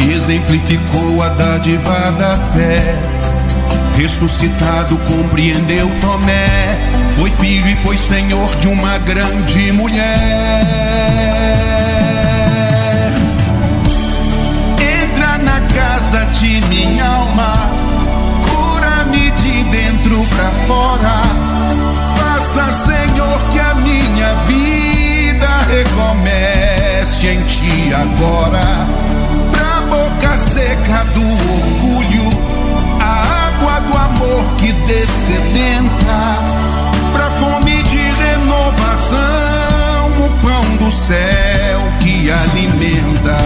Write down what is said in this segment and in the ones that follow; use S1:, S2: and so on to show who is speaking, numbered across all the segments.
S1: exemplificou a dádiva da fé. Ressuscitado compreendeu Tomé, foi filho e foi senhor de uma grande mulher. Entra na casa de minha alma, cura-me de dentro pra fora. Faça, Senhor, que a minha vida recomece em ti agora. Pra boca seca do orgulho, a água do amor que descedenta. Pra fome de renovação, o pão do céu que alimenta.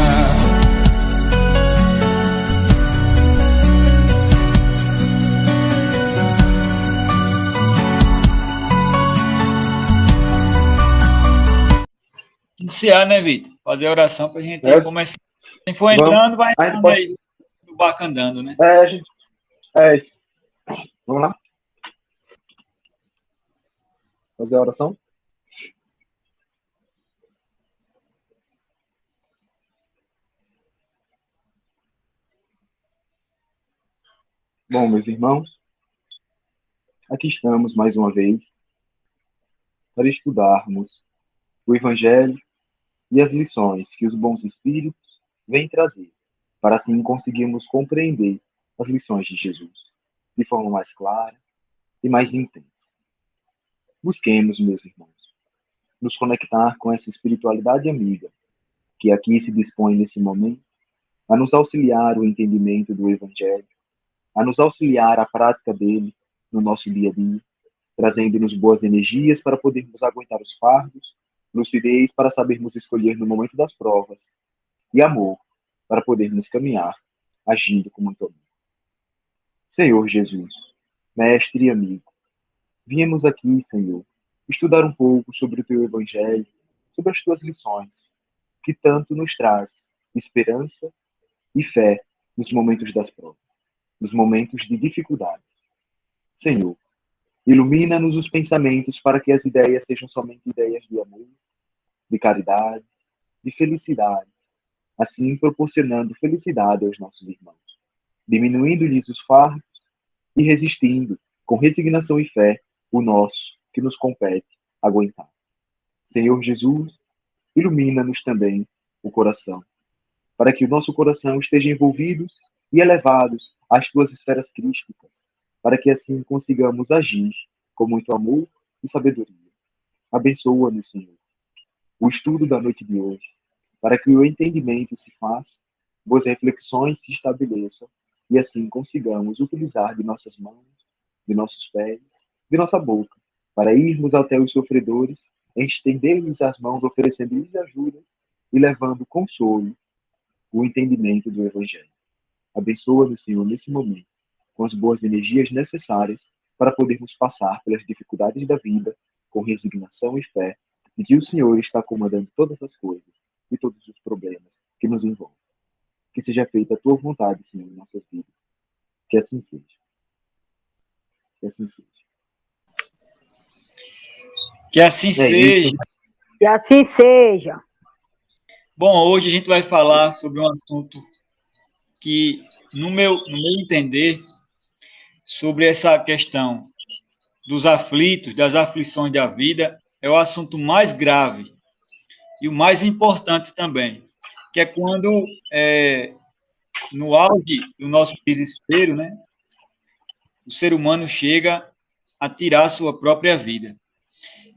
S2: Iniciar, né, Vitor? Fazer a oração para a gente começar. Quem for entrando, vai entrando aí no barco andando, né?
S3: Vamos lá? Fazer a oração? Bom, meus irmãos, aqui estamos mais uma vez para estudarmos o Evangelho e as lições que os bons espíritos vêm trazer, para assim conseguirmos compreender as lições de Jesus de forma mais clara e mais intensa. Busquemos, meus irmãos, nos conectar com essa espiritualidade amiga que aqui se dispõe nesse momento a nos auxiliar o entendimento do Evangelho, a nos auxiliar a prática dele no nosso dia a dia, trazendo-nos boas energias para podermos aguentar os fardos, lucidez para sabermos escolher no momento das provas e amor para podermos caminhar, agindo com muito amor. Senhor Jesus, mestre e amigo, viemos aqui, Senhor, estudar um pouco sobre o teu Evangelho, sobre as tuas lições, que tanto nos traz esperança e fé nos momentos das provas, nos momentos de dificuldade. Senhor, ilumina-nos os pensamentos para que as ideias sejam somente ideias de amor, de caridade, de felicidade, assim proporcionando felicidade aos nossos irmãos, diminuindo-lhes os fardos e resistindo, com resignação e fé, o nosso, que nos compete, aguentar. Senhor Jesus, ilumina-nos também o coração, para que o nosso coração esteja envolvido e elevados às tuas esferas crísticas, para que assim consigamos agir com muito amor e sabedoria. Abençoa-nos, Senhor, o estudo da noite de hoje, para que o entendimento se faça, boas reflexões se estabeleçam e assim consigamos utilizar de nossas mãos, de nossos pés, de nossa boca, para irmos até os sofredores, estender-lhes as mãos, oferecendo-lhes ajuda e levando consolo, o entendimento do Evangelho. Abençoa-nos, Senhor, nesse momento, com as boas energias necessárias para podermos passar pelas dificuldades da vida com resignação e fé, e que o Senhor está comandando todas as coisas e todos os problemas que nos envolvem. Que seja feita a tua vontade, Senhor, em nossas vidas. Que assim seja. Que assim seja.
S2: Que assim seja.
S3: Isso.
S4: Que assim seja.
S2: Bom, hoje a gente vai falar sobre um assunto que, no meu entender, sobre essa questão dos aflitos, das aflições da vida, é o assunto mais grave e o mais importante também, que é quando, no auge do nosso desespero, né, o ser humano chega a tirar a sua própria vida.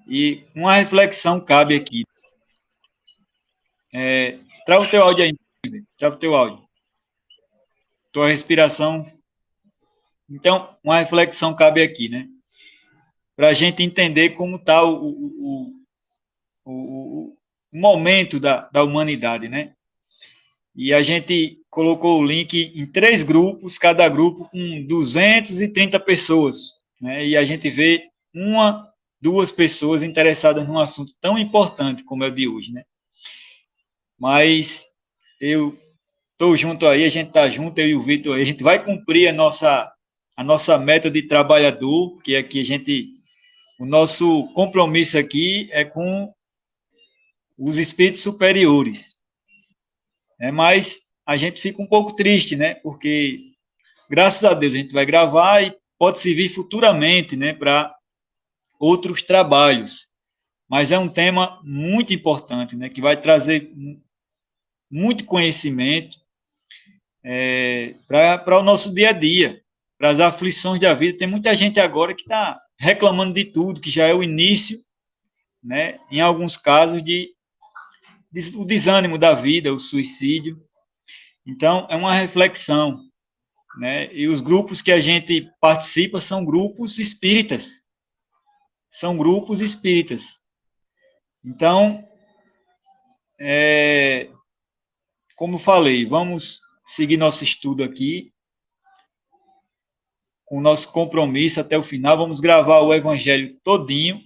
S2: E uma reflexão cabe aqui. Trava o teu áudio aí. Trava o teu áudio. Tua respiração. Então, uma reflexão cabe aqui, né? Para a gente entender como está o momento da humanidade, né? E a gente colocou o link em 3 grupos, cada grupo com 230 pessoas, né? E a gente vê 2 pessoas interessadas num assunto tão importante como é o de hoje, né? Mas eu estou junto aí, a gente está junto, eu e o Vitor aí, a gente vai cumprir a nossa meta de trabalhador, que é que o nosso compromisso aqui é com os espíritos superiores. Mas a gente fica um pouco triste, né? Porque, graças a Deus, a gente vai gravar e pode servir futuramente, né, para outros trabalhos. Mas é um tema muito importante, né, que vai trazer muito conhecimento para o nosso dia a dia, para as aflições da vida. Tem muita gente agora que está reclamando de tudo, que já é o início, né, em alguns casos, o desânimo da vida, o suicídio. Então, é uma reflexão, né? E os grupos que a gente participa são grupos espíritas. São grupos espíritas. Então, como falei, vamos seguir nosso estudo aqui, com o nosso compromisso até o final. Vamos gravar o Evangelho todinho,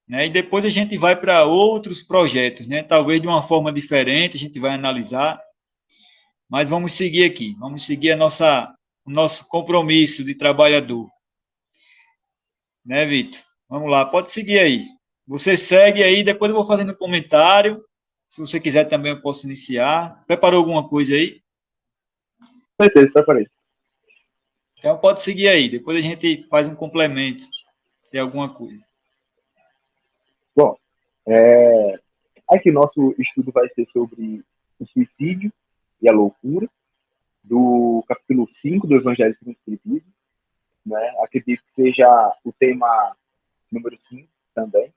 S2: né? E depois a gente vai para outros projetos, né? Talvez de uma forma diferente, a gente vai analisar. Mas vamos seguir aqui, vamos seguir o nosso compromisso de trabalhador. Né, Vitor? Vamos lá, pode seguir aí. Você segue aí, depois eu vou fazendo um comentário. Se você quiser também eu posso iniciar. Preparou alguma coisa aí?
S3: Certeza, preparei.
S2: Então pode seguir aí, depois a gente faz um complemento de alguma coisa.
S3: Bom, aqui nosso estudo vai ser sobre o suicídio e a loucura, do capítulo 5 do Evangelho segundo o Espiritismo, né? Acredito que seja o tema número 5 também,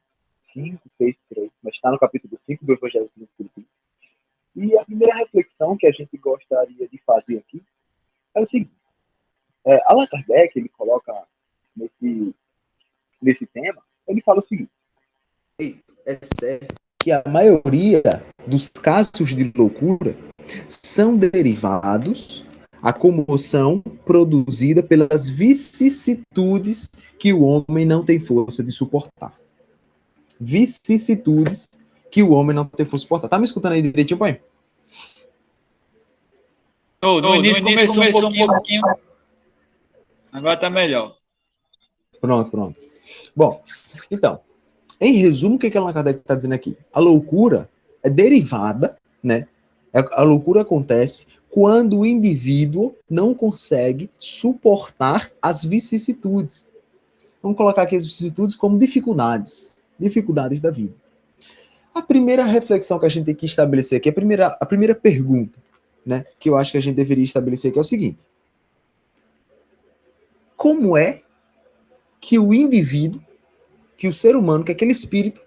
S3: 5, 6, 3, mas está no capítulo 5 do Evangelho segundo o Espiritismo. E a primeira reflexão que a gente gostaria de fazer aqui é o seguinte: Allan Kardec, ele coloca nesse tema, ele fala o seguinte: é certo que a maioria dos casos de loucura são derivados à comoção produzida pelas vicissitudes que o homem não tem força de suportar. Vicissitudes que o homem não tem força de suportar. Tá me escutando aí direitinho, pai?
S2: No início começou um pouquinho. Agora tá melhor.
S3: Pronto. Bom, então, em resumo, o que Allan Kardec está dizendo aqui? A loucura é derivada, né? A loucura acontece quando o indivíduo não consegue suportar as vicissitudes. Vamos colocar aqui as vicissitudes como dificuldades da vida. A primeira reflexão que a gente tem que estabelecer aqui, a primeira pergunta, né, que eu acho que a gente deveria estabelecer aqui é o seguinte: como é que o indivíduo, que o ser humano, que aquele espírito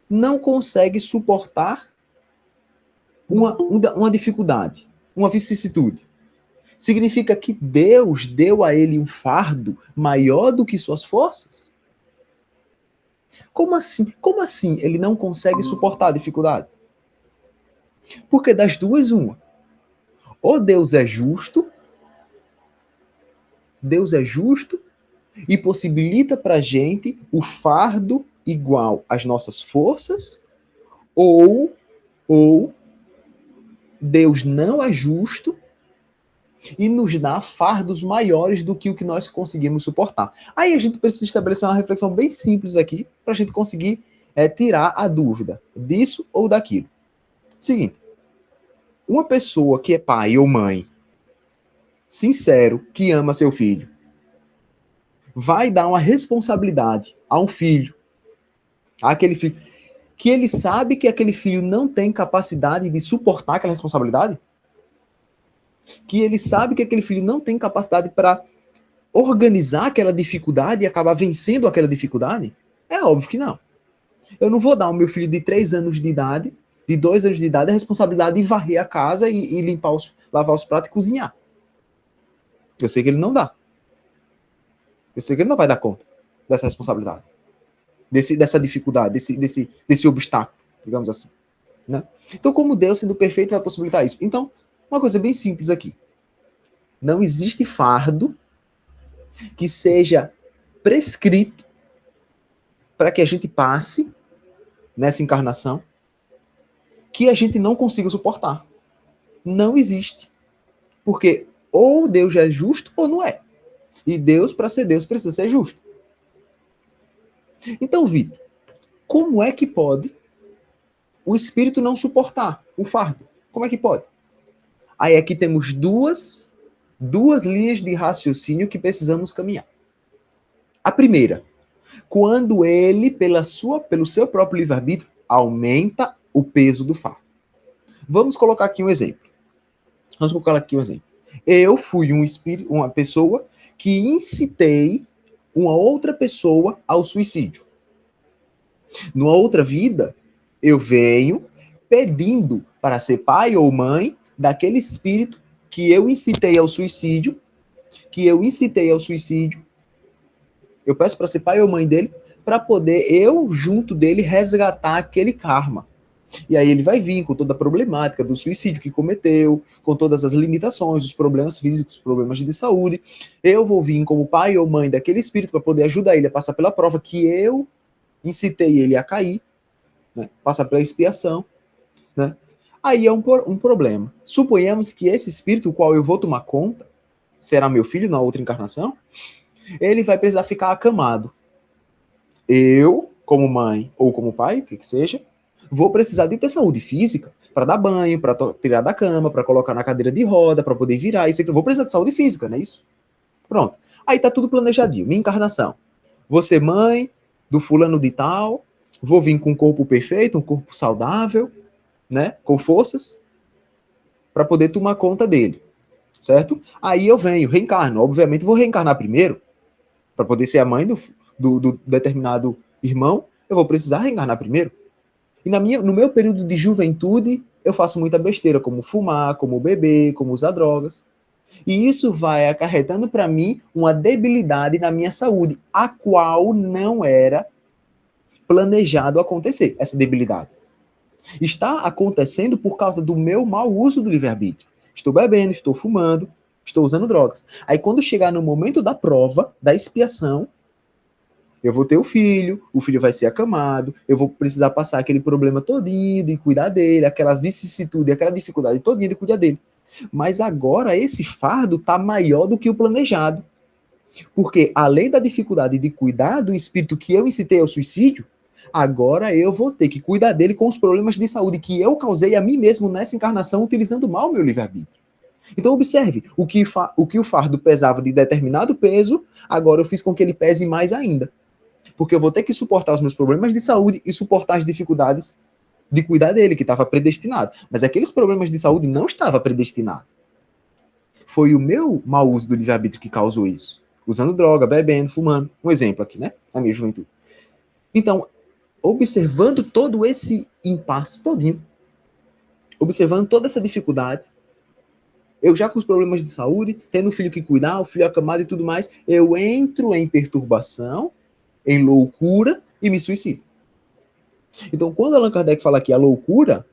S3: não consegue suportar uma dificuldade, uma vicissitude? Significa que Deus deu a ele um fardo maior do que suas forças? Como assim? Como assim ele não consegue suportar a dificuldade? Porque das duas, uma. Ou Deus é justo e possibilita para a gente o fardo igual às nossas forças, ou Deus não é justo e nos dá fardos maiores do que o que nós conseguimos suportar. Aí a gente precisa estabelecer uma reflexão bem simples aqui para a gente conseguir tirar a dúvida disso ou daquilo. Seguinte: uma pessoa que é pai ou mãe, sincero, que ama seu filho, vai dar uma responsabilidade a um filho, àquele filho, que ele sabe que aquele filho não tem capacidade de suportar aquela responsabilidade? Que ele sabe que aquele filho não tem capacidade para organizar aquela dificuldade e acabar vencendo aquela dificuldade? É óbvio que não. Eu não vou dar ao meu filho de 3 anos de idade, de 2 anos de idade, a responsabilidade de varrer a casa e lavar os pratos e cozinhar. Eu sei que ele não dá. Eu sei que ele não vai dar conta dessa responsabilidade, dessa dificuldade, desse obstáculo, digamos assim, né? Então, como Deus, sendo perfeito, vai possibilitar isso? Então, uma coisa bem simples aqui: não existe fardo que seja prescrito para que a gente passe nessa encarnação que a gente não consiga suportar. Não existe. Porque ou Deus é justo ou não é. E Deus, para ser Deus, precisa ser justo. Então, Vitor, como é que pode o espírito não suportar o fardo? Como é que pode? Aí aqui temos duas linhas de raciocínio que precisamos caminhar. A primeira, quando ele, pelo seu próprio livre-arbítrio, aumenta o peso do fardo. Vamos colocar aqui um exemplo. Eu fui uma pessoa que incitei uma outra pessoa ao suicídio. Numa outra vida, eu venho pedindo para ser pai ou mãe daquele espírito que eu incitei ao suicídio, eu peço para ser pai ou mãe dele, para poder eu, junto dele, resgatar aquele karma. E aí ele vai vir com toda a problemática do suicídio que cometeu, com todas as limitações, os problemas físicos, os problemas de saúde. Eu vou vir como pai ou mãe daquele espírito para poder ajudar ele a passar pela prova que eu incitei ele a cair, né? Passar pela expiação, né? Aí é um problema. Suponhamos que esse espírito, o qual eu vou tomar conta, será meu filho na outra encarnação, ele vai precisar ficar acamado. Eu, como mãe ou como pai, o que seja, vou precisar de ter saúde física para dar banho, para tirar da cama, para colocar na cadeira de roda, para poder virar. Isso aqui. Eu vou precisar de saúde física, não é isso? Pronto. Aí tá tudo planejadinho. Minha encarnação. Vou ser mãe do fulano de tal, vou vir com um corpo perfeito, um corpo saudável, né? Com forças, para poder tomar conta dele. Certo? Aí eu venho, reencarno. Obviamente vou reencarnar primeiro, para poder ser a mãe do determinado irmão, eu vou precisar reencarnar primeiro. E no meu período de juventude, eu faço muita besteira, como fumar, como beber, como usar drogas. E isso vai acarretando para mim uma debilidade na minha saúde, a qual não era planejado acontecer, essa debilidade. Está acontecendo por causa do meu mau uso do livre-arbítrio. Estou bebendo, estou fumando, estou usando drogas. Aí quando chegar no momento da prova, da expiação, eu vou ter o filho vai ser acamado, eu vou precisar passar aquele problema todinho de cuidar dele, aquelas vicissitudes, aquela dificuldade todinha de cuidar dele. Mas agora esse fardo está maior do que o planejado. Porque além da dificuldade de cuidar do espírito que eu incitei ao suicídio, agora eu vou ter que cuidar dele com os problemas de saúde que eu causei a mim mesmo nessa encarnação utilizando mal o meu livre-arbítrio. Então observe, o que o fardo pesava de determinado peso, agora eu fiz com que ele pese mais ainda. Porque eu vou ter que suportar os meus problemas de saúde e suportar as dificuldades de cuidar dele, que estava predestinado. Mas aqueles problemas de saúde não estava predestinado. Foi o meu mau uso do livre-arbítrio que causou isso. Usando droga, bebendo, fumando. Um exemplo aqui, né? Na minha juventude. Então, observando todo esse impasse todinho, observando toda essa dificuldade, eu já com os problemas de saúde, tendo um filho que cuidar, o filho acamado e tudo mais, eu entro em perturbação, em loucura e me suicido. Então, quando Allan Kardec fala aqui a loucura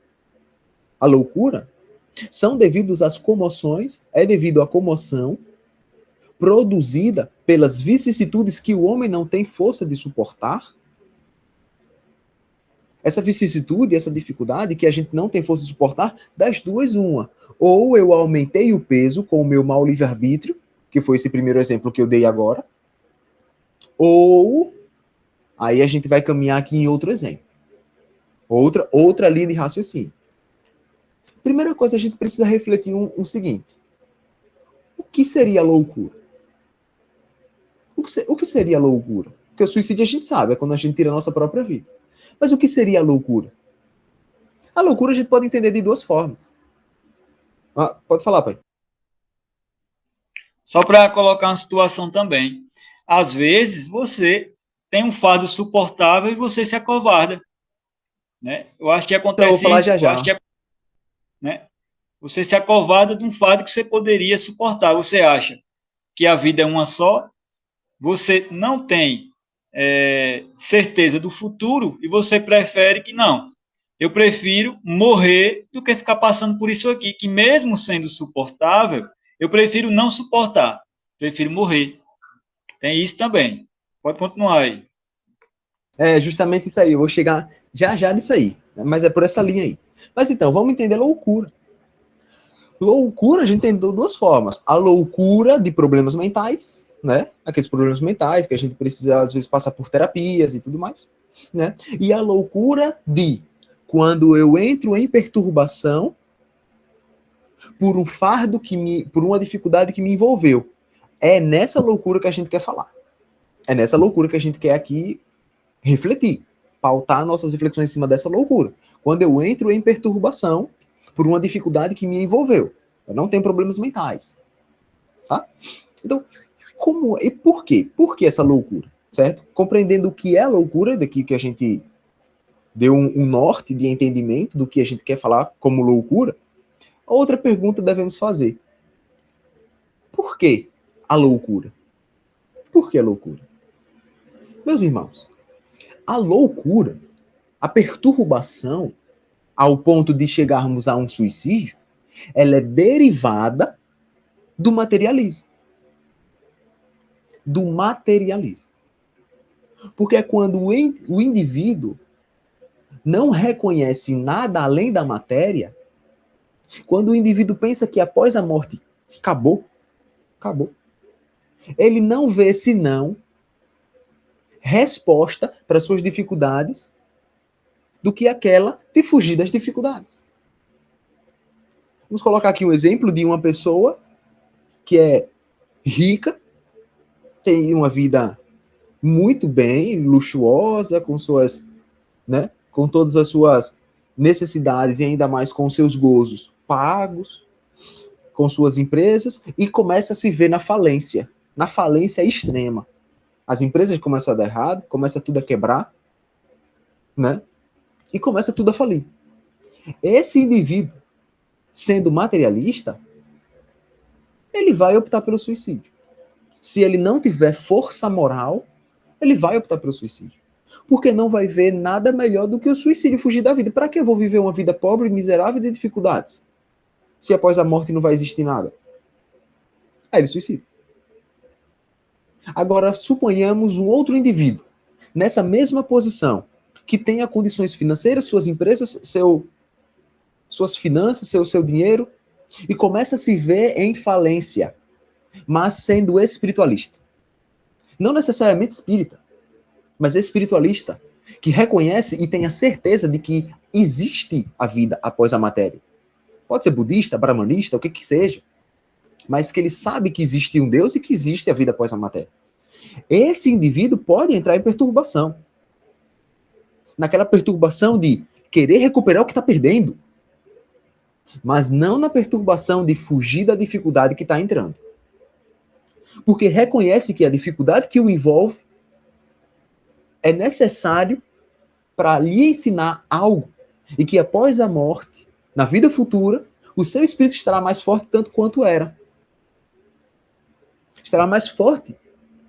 S3: são devidos às comoções, é devido à comoção produzida pelas vicissitudes que o homem não tem força de suportar. Essa vicissitude, essa dificuldade que a gente não tem força de suportar, das duas, uma. Ou eu aumentei o peso com o meu mau livre-arbítrio, que foi esse primeiro exemplo que eu dei agora, ou aí a gente vai caminhar aqui em outro exemplo. Outra linha de raciocínio. Primeira coisa, a gente precisa refletir o seguinte. O que seria loucura? O que seria loucura? Porque o suicídio a gente sabe, é quando a gente tira a nossa própria vida. Mas o que seria a loucura? A loucura a gente pode entender de duas formas. Pode falar, pai.
S2: Só para colocar uma situação também. Às vezes, você tem um fardo suportável e você se acovarda. Né? Eu acho que acontece
S3: então, eu vou falar
S2: isso.
S3: Já.
S2: Eu acho que né? Você se acovarda de um fardo que você poderia suportar. Você acha que a vida é uma só, você não tem certeza do futuro e você prefere que não. Eu prefiro morrer do que ficar passando por isso aqui, que mesmo sendo suportável, eu prefiro não suportar. Prefiro morrer. Tem isso também. Pode continuar aí.
S3: É justamente isso aí. Eu vou chegar já nisso aí. Mas é por essa linha aí. Mas então, vamos entender loucura. Loucura a gente tem de duas formas. A loucura de problemas mentais, né? Aqueles problemas mentais que a gente precisa, às vezes, passar por terapias e tudo mais, né? E a loucura de quando eu entro em perturbação por um fardo por uma dificuldade que me envolveu. É nessa loucura que a gente quer falar. É nessa loucura que a gente quer aqui refletir, pautar nossas reflexões em cima dessa loucura. Quando eu entro em perturbação por uma dificuldade que me envolveu. Eu não tenho problemas mentais. Tá? Então, como e por quê? Por que essa loucura? Certo? Compreendendo o que é loucura, daqui que a gente deu um norte de entendimento do que a gente quer falar como loucura, outra pergunta devemos fazer. Por que a loucura? Por que a loucura? Meus irmãos, a loucura, a perturbação, ao ponto de chegarmos a um suicídio, ela é derivada do materialismo. Do materialismo. Porque é quando o indivíduo não reconhece nada além da matéria, quando o indivíduo pensa que após a morte acabou, ele não vê senão resposta para suas dificuldades do que aquela de fugir das dificuldades. Vamos colocar aqui um exemplo de uma pessoa que é rica, tem uma vida muito bem, luxuosa, com suas, né, com todas as suas necessidades e ainda mais com seus gozos pagos, com suas empresas, e começa a se ver na falência extrema. As empresas começam a dar errado, começa tudo a quebrar, né? E começa tudo a falir. Esse indivíduo, sendo materialista, ele vai optar pelo suicídio. Se ele não tiver força moral, ele vai optar pelo suicídio. Porque não vai ver nada melhor do que o suicídio, fugir da vida. Para que eu vou viver uma vida pobre, miserável e de dificuldades? Se após a morte não vai existir nada. Aí ele suicida. Agora, suponhamos um outro indivíduo, nessa mesma posição, que tenha condições financeiras, suas empresas, suas finanças, seu dinheiro, e começa a se ver em falência, mas sendo espiritualista. Não necessariamente espírita, mas espiritualista, que reconhece e tem a certeza de que existe a vida após a matéria. Pode ser budista, brahmanista, o que que seja, mas que ele sabe que existe um Deus e que existe a vida após a matéria. Esse indivíduo pode entrar em perturbação. Naquela perturbação de querer recuperar o que está perdendo, mas não na perturbação de fugir da dificuldade que está entrando. Porque reconhece que a dificuldade que o envolve é necessário para lhe ensinar algo, e que após a morte, na vida futura, o seu espírito estará mais forte tanto quanto era. Estará mais forte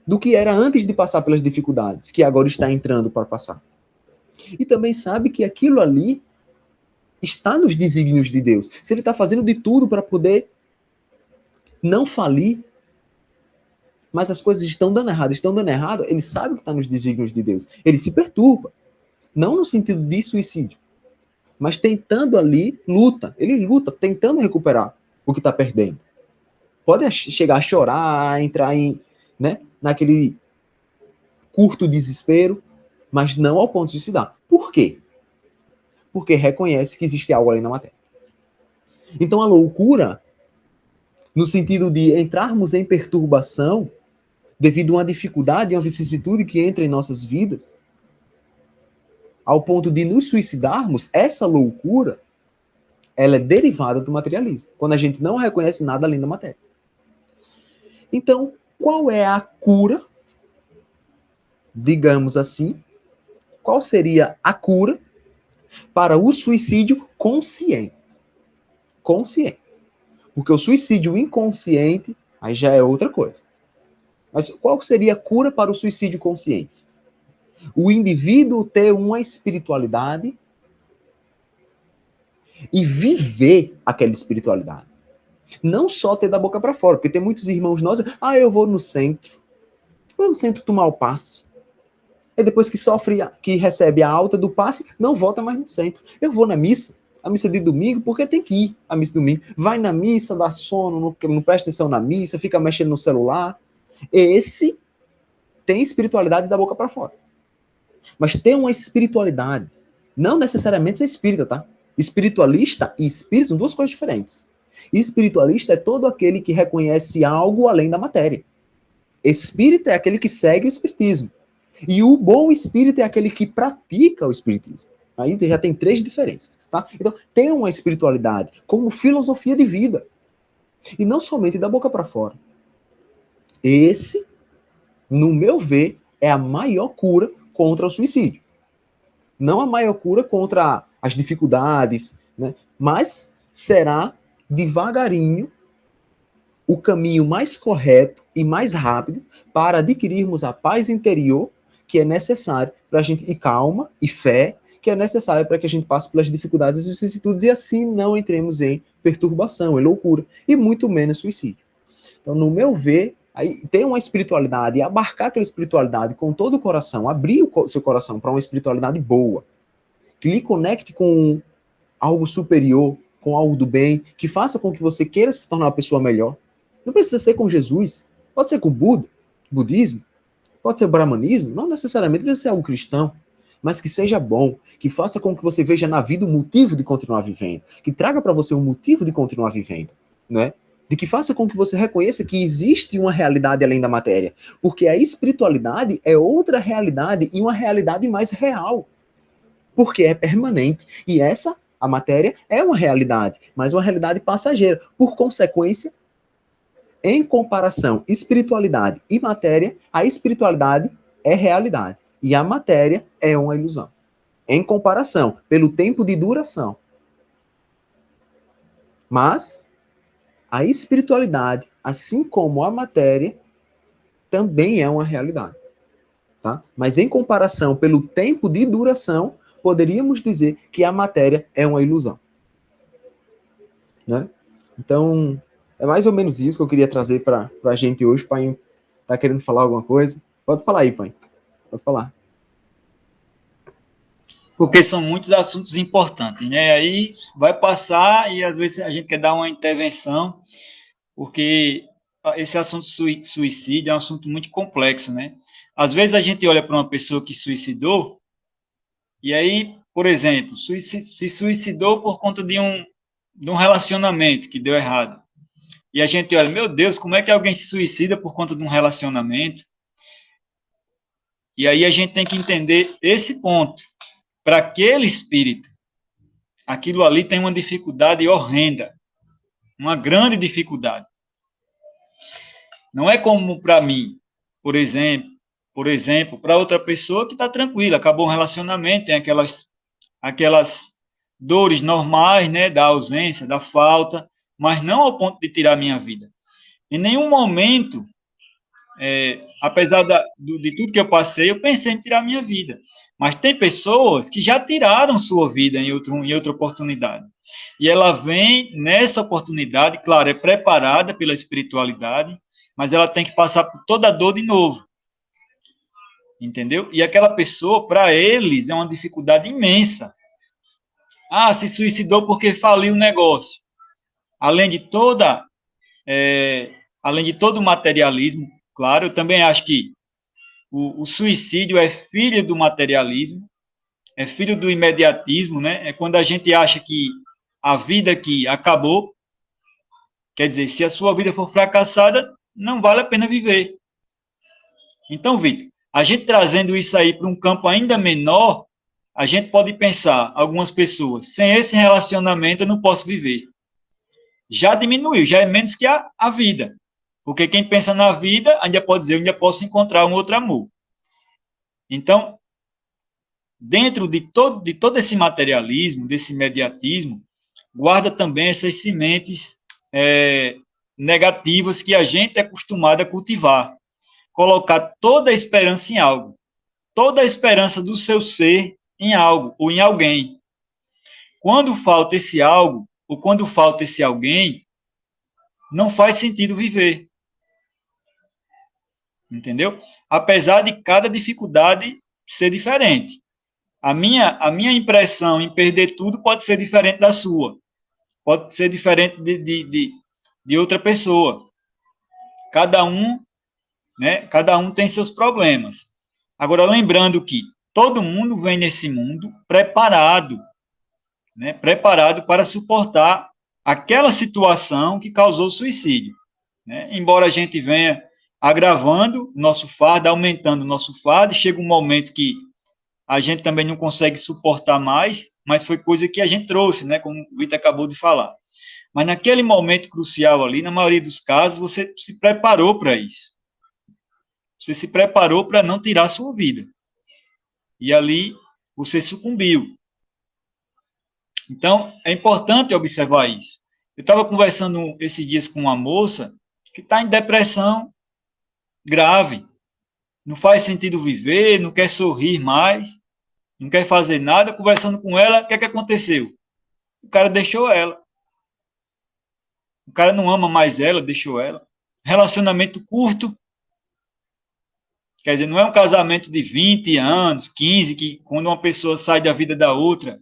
S3: do que era antes de passar pelas dificuldades, que agora está entrando para passar. E também sabe que aquilo ali está nos desígnios de Deus. Se ele está fazendo de tudo para poder não falir, mas as coisas estão dando errado, ele sabe que está nos desígnios de Deus. Ele se perturba. Não no sentido de suicídio, mas tentando ali, ele luta, tentando recuperar o que está perdendo. Pode chegar a chorar, entrar naquele curto desespero, mas não ao ponto de suicidar. Por quê? Porque reconhece que existe algo ali na matéria. Então a loucura, no sentido de entrarmos em perturbação, devido a uma dificuldade, uma vicissitude que entra em nossas vidas, ao ponto de nos suicidarmos, essa loucura, ela é derivada do materialismo, quando a gente não reconhece nada além da matéria. Então, qual é a cura, digamos assim, qual seria a cura para o suicídio consciente? Consciente. Porque o suicídio inconsciente, aí já é outra coisa. Mas qual seria a cura para o suicídio consciente? O indivíduo ter uma espiritualidade e viver aquela espiritualidade. Não só ter da boca para fora, porque tem muitos irmãos nossos, eu vou no centro tomar o passe. E depois que recebe a alta do passe, não volta mais no centro. Eu vou na missa, a missa de domingo, porque tem que ir à missa de domingo. Vai na missa, dá sono, não presta atenção na missa, fica mexendo no celular. Esse tem espiritualidade da boca para fora. Mas tem uma espiritualidade. Não necessariamente ser espírita, tá? Espiritualista e espírita são duas coisas diferentes.
S5: Espiritualista é todo aquele que reconhece algo além da matéria. Espírita é aquele que segue o espiritismo. E o bom espírita é aquele que pratica o espiritismo. Aí já tem 3 diferenças, tá? Então, tem uma espiritualidade como filosofia de vida. E não somente da boca para fora. Esse, no meu ver, é a maior cura contra o suicídio. Não a maior cura contra as dificuldades, né? Mas será devagarinho o caminho mais correto e mais rápido para adquirirmos a paz interior que é necessário para a gente, e calma, e fé, que é necessário para que a gente passe pelas dificuldades e vicissitudes e assim não entremos em perturbação, em loucura, e muito menos suicídio. Então, no meu ver, aí ter uma espiritualidade e abarcar aquela espiritualidade com todo o coração, abrir o seu coração para uma espiritualidade boa, que lhe conecte com algo superior, com algo do bem, que faça com que você queira se tornar uma pessoa melhor. Não precisa ser com Jesus, pode ser com Buda, budismo, pode ser brahmanismo, não necessariamente precisa ser algo cristão, mas que seja bom, que faça com que você veja na vida um motivo de continuar vivendo, que traga para você um motivo de continuar vivendo, né? De que faça com que você reconheça que existe uma realidade além da matéria, porque a espiritualidade é outra realidade e uma realidade mais real, porque é permanente, e essa, a matéria, é uma realidade, mas uma realidade passageira, por consequência, em comparação, espiritualidade e matéria, a espiritualidade é realidade e a matéria é uma ilusão. Em comparação, pelo tempo de duração. Mas a espiritualidade, assim como a matéria, também é uma realidade. Tá? Mas em comparação, pelo tempo de duração, poderíamos dizer que a matéria é uma ilusão. Né? Então, é mais ou menos isso que eu queria trazer para a gente hoje. Pai, tá querendo falar alguma coisa? Pode falar aí, pai. Pode falar.
S2: Porque são muitos assuntos importantes, né? Aí vai passar e às vezes a gente quer dar uma intervenção, porque esse assunto suicídio é um assunto muito complexo, né? Às vezes a gente olha para uma pessoa que suicidou e aí, por exemplo, se suicidou por conta de um relacionamento que deu errado. E a gente olha, meu Deus, como é que alguém se suicida por conta de um relacionamento? E aí a gente tem que entender esse ponto. Para aquele espírito, aquilo ali tem uma dificuldade horrenda, uma grande dificuldade. Não é como para mim, por exemplo, para outra pessoa que está tranquila, acabou um relacionamento, tem aquelas dores normais, né, da ausência, da falta, mas não ao ponto de tirar a minha vida. Em nenhum momento, apesar de tudo que eu passei, eu pensei em tirar a minha vida. Mas tem pessoas que já tiraram sua vida em outra oportunidade. E ela vem nessa oportunidade, claro, é preparada pela espiritualidade, mas ela tem que passar por toda a dor de novo. Entendeu? E aquela pessoa, para eles, é uma dificuldade imensa. Ah, se suicidou porque faliu o negócio. Além de todo o materialismo, claro, eu também acho que o suicídio é filho do materialismo, é filho do imediatismo, né? É quando a gente acha que a vida aqui acabou. Quer dizer, se a sua vida for fracassada, não vale a pena viver. Então, Vitor, a gente trazendo isso aí para um campo ainda menor, a gente pode pensar, algumas pessoas, sem esse relacionamento eu não posso viver. Já diminuiu, já é menos que a vida. Porque quem pensa na vida ainda pode dizer, eu ainda posso encontrar um outro amor. Então, dentro de todo esse materialismo, desse imediatismo, guarda também essas sementes negativas que a gente é acostumado a cultivar. Colocar toda a esperança em algo. Toda a esperança do seu ser em algo ou em alguém. Quando falta esse algo, ou quando falta esse alguém, não faz sentido viver. Entendeu? Apesar de cada dificuldade ser diferente. A minha impressão em perder tudo pode ser diferente da sua. Pode ser diferente de outra pessoa. Cada um tem seus problemas. Agora, lembrando que todo mundo vem nesse mundo preparado, né? Preparado para suportar aquela situação que causou o suicídio, né? Embora a gente venha agravando o nosso fardo, aumentando o nosso fardo, chega um momento que a gente também não consegue suportar mais, mas foi coisa que a gente trouxe, né? Como o Vitor acabou de falar. Mas naquele momento crucial ali, na maioria dos casos, você se preparou para isso. Você se preparou para não tirar a sua vida. E ali você sucumbiu. Então, é importante observar isso. Eu estava conversando esses dias com uma moça que está em depressão grave. Não faz sentido viver, não quer sorrir mais, não quer fazer nada. Conversando com ela, o que é que aconteceu? O cara deixou ela. O cara não ama mais ela, deixou ela. Relacionamento curto. Quer dizer, não é um casamento de 20 anos, 15, que quando uma pessoa sai da vida da outra,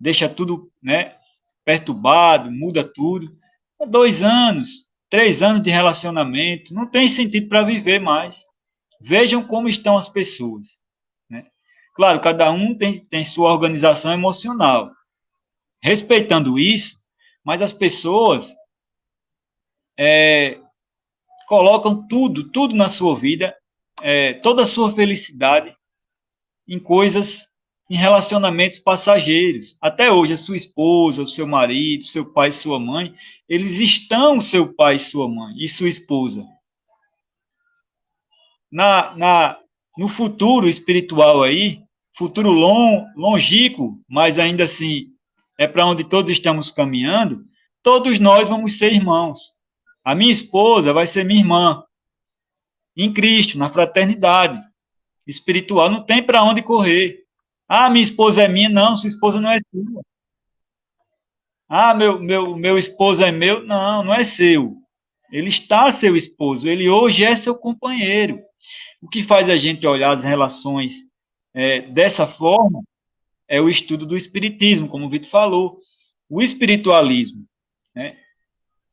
S2: deixa tudo, né, perturbado, muda tudo. 2 anos, 3 anos de relacionamento, não tem sentido para viver mais. Vejam como estão as pessoas, né? Claro, cada um tem sua organização emocional. Respeitando isso, mas as pessoas colocam tudo na sua vida, toda a sua felicidade em coisas, em relacionamentos passageiros. Até hoje, a sua esposa, o seu marido, seu pai e sua mãe, eles estão seu pai e sua mãe e sua esposa. No futuro espiritual aí, futuro longínquo, mas ainda assim é para onde todos estamos caminhando, todos nós vamos ser irmãos. A minha esposa vai ser minha irmã, em Cristo, na fraternidade espiritual, não tem para onde correr. Ah, minha esposa é minha, não, sua esposa não é sua. Ah, meu esposo é meu, não é seu. Ele está seu esposo, ele hoje é seu companheiro. O que faz a gente olhar as relações dessa forma é o estudo do espiritismo, como o Vitor falou. O espiritualismo, né?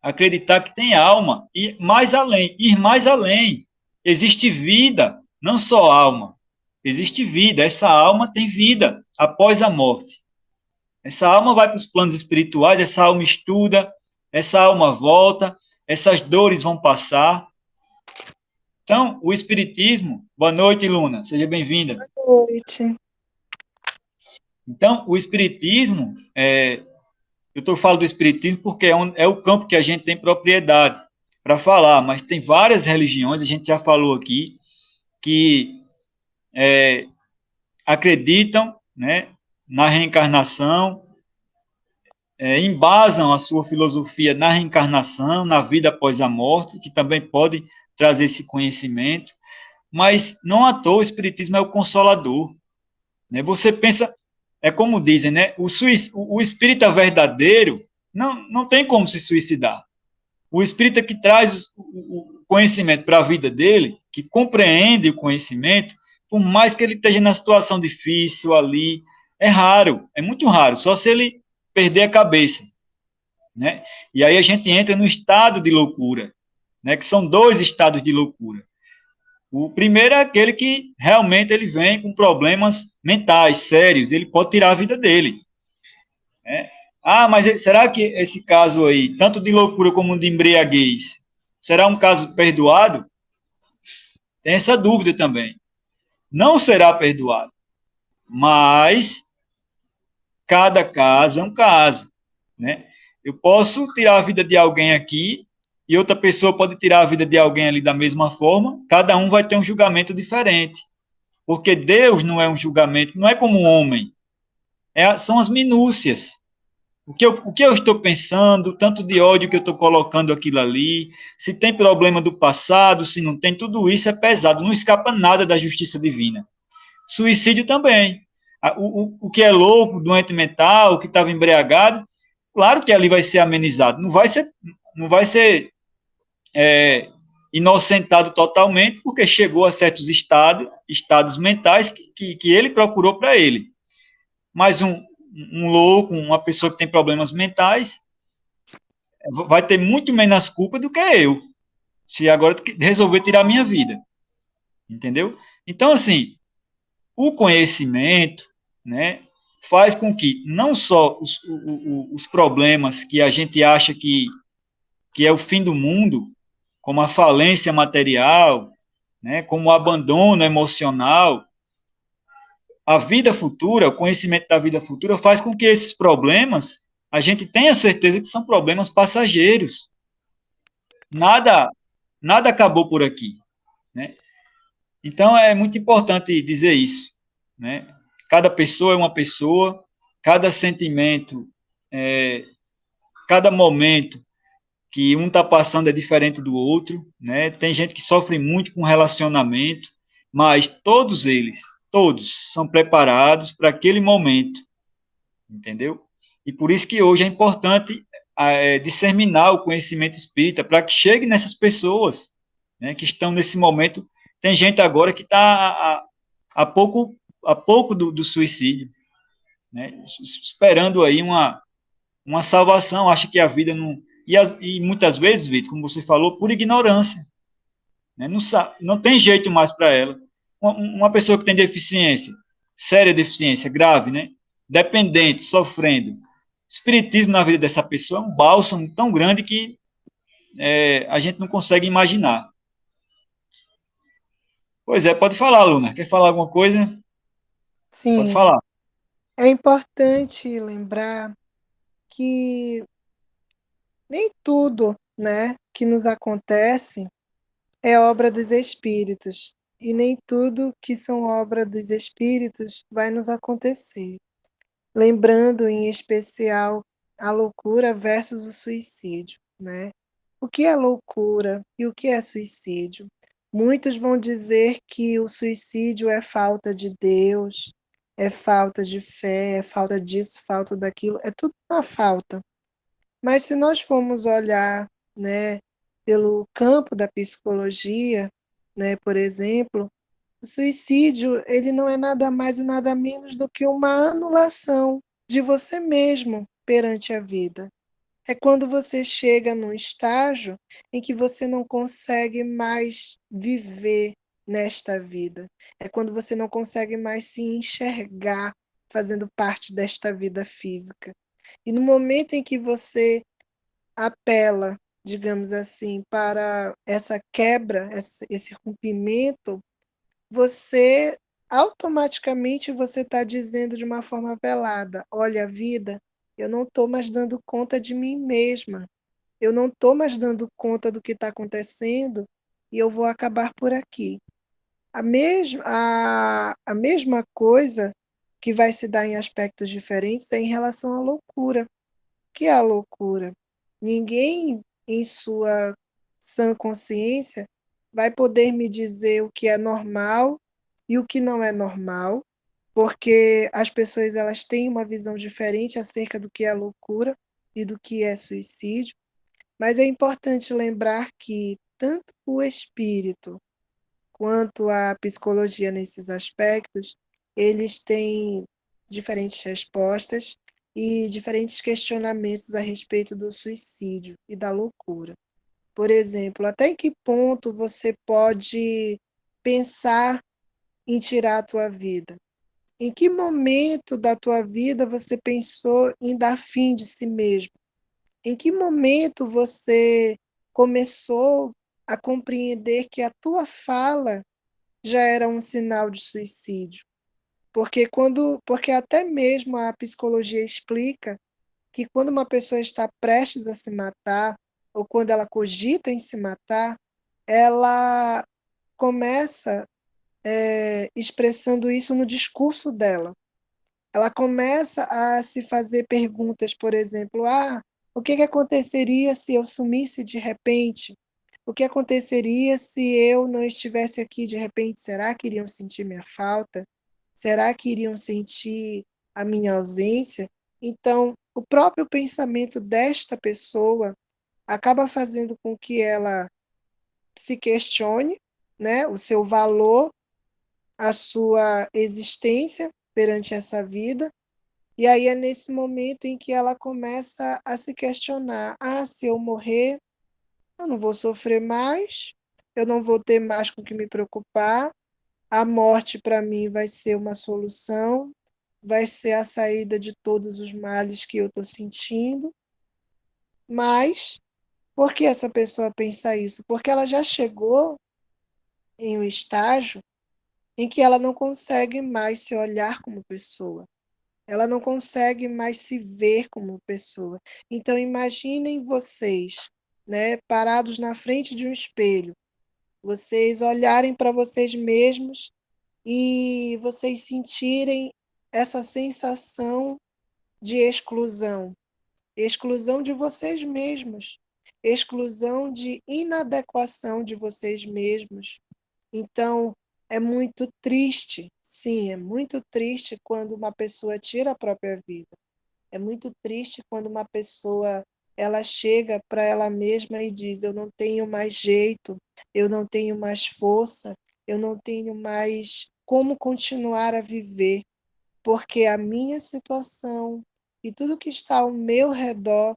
S2: Acreditar que tem alma, e mais além, ir mais além. Existe vida, não só alma. Existe vida, essa alma tem vida após a morte. Essa alma vai para os planos espirituais, essa alma estuda, essa alma volta, essas dores vão passar. Então, o espiritismo... Boa noite, Luna, seja bem-vinda.
S6: Boa noite.
S2: Então, o espiritismo, eu falo do espiritismo porque é o campo que a gente tem propriedade para falar, mas tem várias religiões, a gente já falou aqui, que acreditam, né, na reencarnação, embasam a sua filosofia na reencarnação, na vida após a morte, que também pode trazer esse conhecimento, mas não à toa o espiritismo é o consolador, né? Você pensa, é como dizem, né, o espírita verdadeiro não tem como se suicidar. O espírita que traz o conhecimento para a vida dele, que compreende o conhecimento, por mais que ele esteja na situação difícil ali, é raro, é muito raro, só se ele perder a cabeça, né? E aí a gente entra no estado de loucura, né? Que são 2 estados de loucura. O primeiro é aquele que realmente ele vem com problemas mentais sérios, ele pode tirar a vida dele, né? Ah, mas será que esse caso aí, tanto de loucura como de embriaguez, será um caso perdoado? Tem essa dúvida também. Não será perdoado, mas cada caso é um caso, né? Eu posso tirar a vida de alguém aqui e outra pessoa pode tirar a vida de alguém ali da mesma forma, cada um vai ter um julgamento diferente, porque Deus não é um julgamento, não é como um homem, são as minúcias. O que eu estou pensando, tanto de ódio que eu estou colocando aquilo ali, se tem problema do passado, se não tem, tudo isso é pesado, não escapa nada da justiça divina. Suicídio também. O que é louco, doente mental, o que estava embriagado, claro que ali vai ser amenizado, não vai ser inocentado totalmente, porque chegou a certos estados mentais que ele procurou para ele. Mas um louco, uma pessoa que tem problemas mentais, vai ter muito menos culpa do que eu, se agora resolver tirar a minha vida. Entendeu? Então, assim, o conhecimento, né, faz com que não só os problemas que a gente acha que é o fim do mundo, como a falência material, né, como o abandono emocional, a vida futura, o conhecimento da vida futura faz com que esses problemas, a gente tenha certeza que são problemas passageiros. Nada, nada acabou por aqui, né? Então é muito importante dizer isso, né? Cada pessoa é uma pessoa, cada sentimento, cada momento que um está passando é diferente do outro, né? Tem gente que sofre muito com relacionamento, mas todos são preparados para aquele momento, entendeu? E por isso que hoje é importante disseminar o conhecimento espírita para que chegue nessas pessoas, né, que estão nesse momento. Tem gente agora que está a pouco do suicídio, né, esperando aí uma salvação, acha que a vida não... E muitas vezes, Vitor, como você falou, por ignorância. Né, não tem jeito mais para ela. Uma pessoa que tem deficiência, séria deficiência, grave, né, dependente, sofrendo, espiritismo na vida dessa pessoa é um bálsamo tão grande que a gente não consegue imaginar. Pois é, pode falar, Luna. Quer falar alguma coisa? Pode
S6: Sim,
S2: falar.
S6: é importante lembrar que nem tudo, né, que nos acontece é obra dos espíritos, e nem tudo que são obra dos espíritos vai nos acontecer. Lembrando em especial a loucura versus o suicídio, né? O que é loucura e o que é suicídio? Muitos vão dizer que o suicídio é falta de Deus, é falta de fé, é falta disso, falta daquilo, é tudo uma falta. Mas se nós formos olhar, né, pelo campo da psicologia, né, por exemplo, o suicídio, ele não é nada mais e nada menos do que uma anulação de você mesmo perante a vida. É quando você chega num estágio em que você não consegue mais viver nesta vida. É quando você não consegue mais se enxergar fazendo parte desta vida física. E no momento em que você apela, digamos assim, para essa quebra, esse rompimento, você automaticamente você está dizendo de uma forma velada: olha, vida, eu não estou mais dando conta de mim mesma, eu não estou mais dando conta do que está acontecendo e eu vou acabar por aqui. A mesma coisa que vai se dar em aspectos diferentes é em relação à loucura. O que é a loucura? Ninguém, em sua sã consciência, vai poder me dizer o que é normal e o que não é normal, porque as pessoas elas têm uma visão diferente acerca do que é loucura e do que é suicídio, mas é importante lembrar que tanto o espírito quanto a psicologia nesses aspectos, eles têm diferentes respostas e diferentes questionamentos a respeito do suicídio e da loucura. Por exemplo, até em que ponto você pode pensar em tirar a tua vida? Em que momento da tua vida você pensou em dar fim de si mesmo? Em que momento você começou a compreender que a tua fala já era um sinal de suicídio? Porque até mesmo a psicologia explica que quando uma pessoa está prestes a se matar, ou quando ela cogita em se matar, ela começa expressando isso no discurso dela. Ela começa a se fazer perguntas, por exemplo, o que aconteceria se eu sumisse de repente? O que aconteceria se eu não estivesse aqui de repente? Será que iriam sentir minha falta? Será que iriam sentir a minha ausência? Então, o próprio pensamento desta pessoa acaba fazendo com que ela se questione, né, o seu valor, a sua existência perante essa vida. E aí é nesse momento em que ela começa a se questionar: se eu morrer, eu não vou sofrer mais, eu não vou ter mais com o que me preocupar, a morte para mim vai ser uma solução, vai ser a saída de todos os males que eu estou sentindo. Mas por que essa pessoa pensa isso? Porque ela já chegou em um estágio em que ela não consegue mais se olhar como pessoa. Ela não consegue mais se ver como pessoa. Então, imaginem vocês, né, parados na frente de um espelho, vocês olharem para vocês mesmos e vocês sentirem essa sensação de exclusão, exclusão de vocês mesmos, exclusão de inadequação de vocês mesmos. Então, é muito triste, sim, é muito triste quando uma pessoa tira a própria vida. É muito triste quando uma pessoa ela chega para ela mesma e diz: eu não tenho mais jeito, eu não tenho mais força, eu não tenho mais como continuar a viver, porque a minha situação e tudo que está ao meu redor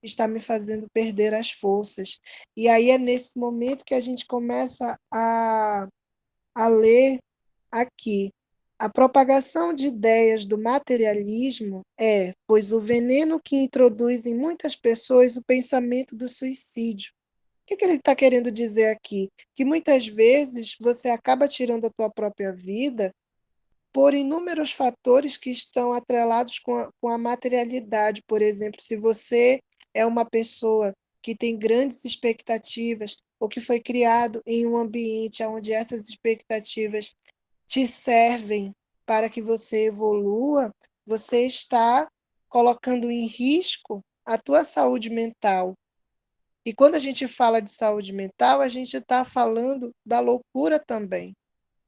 S6: está me fazendo perder as forças. E aí é nesse momento que a gente começa a ler aqui. A propagação de ideias do materialismo é, pois, o veneno que introduz em muitas pessoas o pensamento do suicídio. O que ele está querendo dizer aqui? Que muitas vezes você acaba tirando a tua própria vida por inúmeros fatores que estão atrelados com a materialidade. Por exemplo, se você é uma pessoa que tem grandes expectativas ou que foi criado em um ambiente onde essas expectativas te servem para que você evolua, você está colocando em risco a tua saúde mental. E quando a gente fala de saúde mental, a gente está falando da loucura também.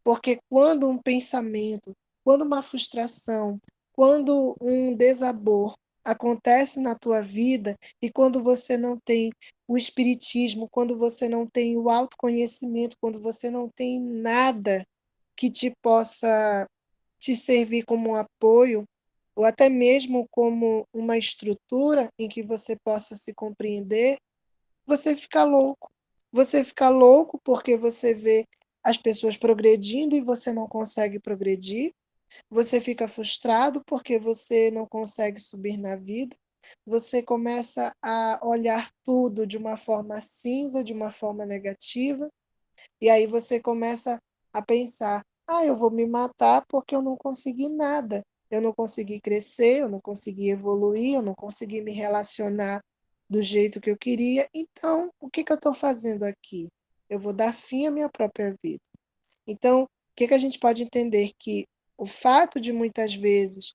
S6: Porque quando um pensamento, quando uma frustração, quando um desabor acontece na tua vida e quando você não tem o espiritismo, quando você não tem o autoconhecimento, quando você não tem nada que te possa te servir como um apoio, ou até mesmo como uma estrutura em que você possa se compreender, você fica louco. Você fica louco porque você vê as pessoas progredindo e você não consegue progredir. Você fica frustrado porque você não consegue subir na vida. Você começa a olhar tudo de uma forma cinza, de uma forma negativa. E aí você começa a pensar: ah, eu vou me matar porque eu não consegui nada. Eu não consegui crescer, eu não consegui evoluir, eu não consegui me relacionar do jeito que eu queria. Então, o que eu estou fazendo aqui? Eu vou dar fim à minha própria vida. Então, o que a gente pode entender? Que o fato de muitas vezes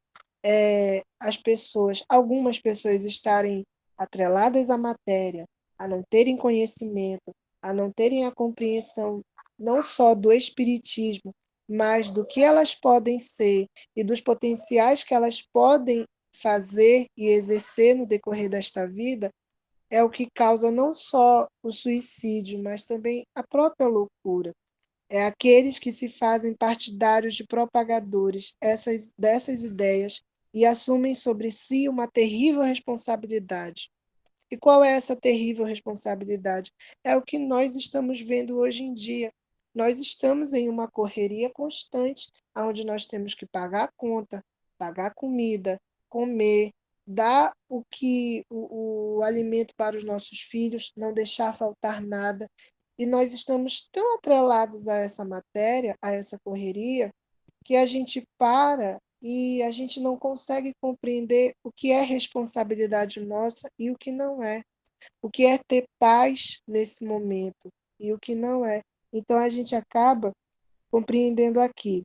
S6: as pessoas, algumas pessoas estarem atreladas à matéria, a não terem conhecimento, a não terem a compreensão não só do espiritismo, mas do que elas podem ser e dos potenciais que elas podem fazer e exercer no decorrer desta vida, é o que causa não só o suicídio, mas também a própria loucura. É aqueles que se fazem partidários de propagadores dessas ideias e assumem sobre si uma terrível responsabilidade. E qual é essa terrível responsabilidade? É o que nós estamos vendo hoje em dia. Nós estamos em uma correria constante, onde nós temos que pagar a conta, pagar comida, comer, dar o alimento para os nossos filhos, não deixar faltar nada. E nós estamos tão atrelados a essa matéria, a essa correria, que a gente para e a gente não consegue compreender o que é responsabilidade nossa e o que não é. O que é ter paz nesse momento e o que não é. Então a gente acaba compreendendo aqui.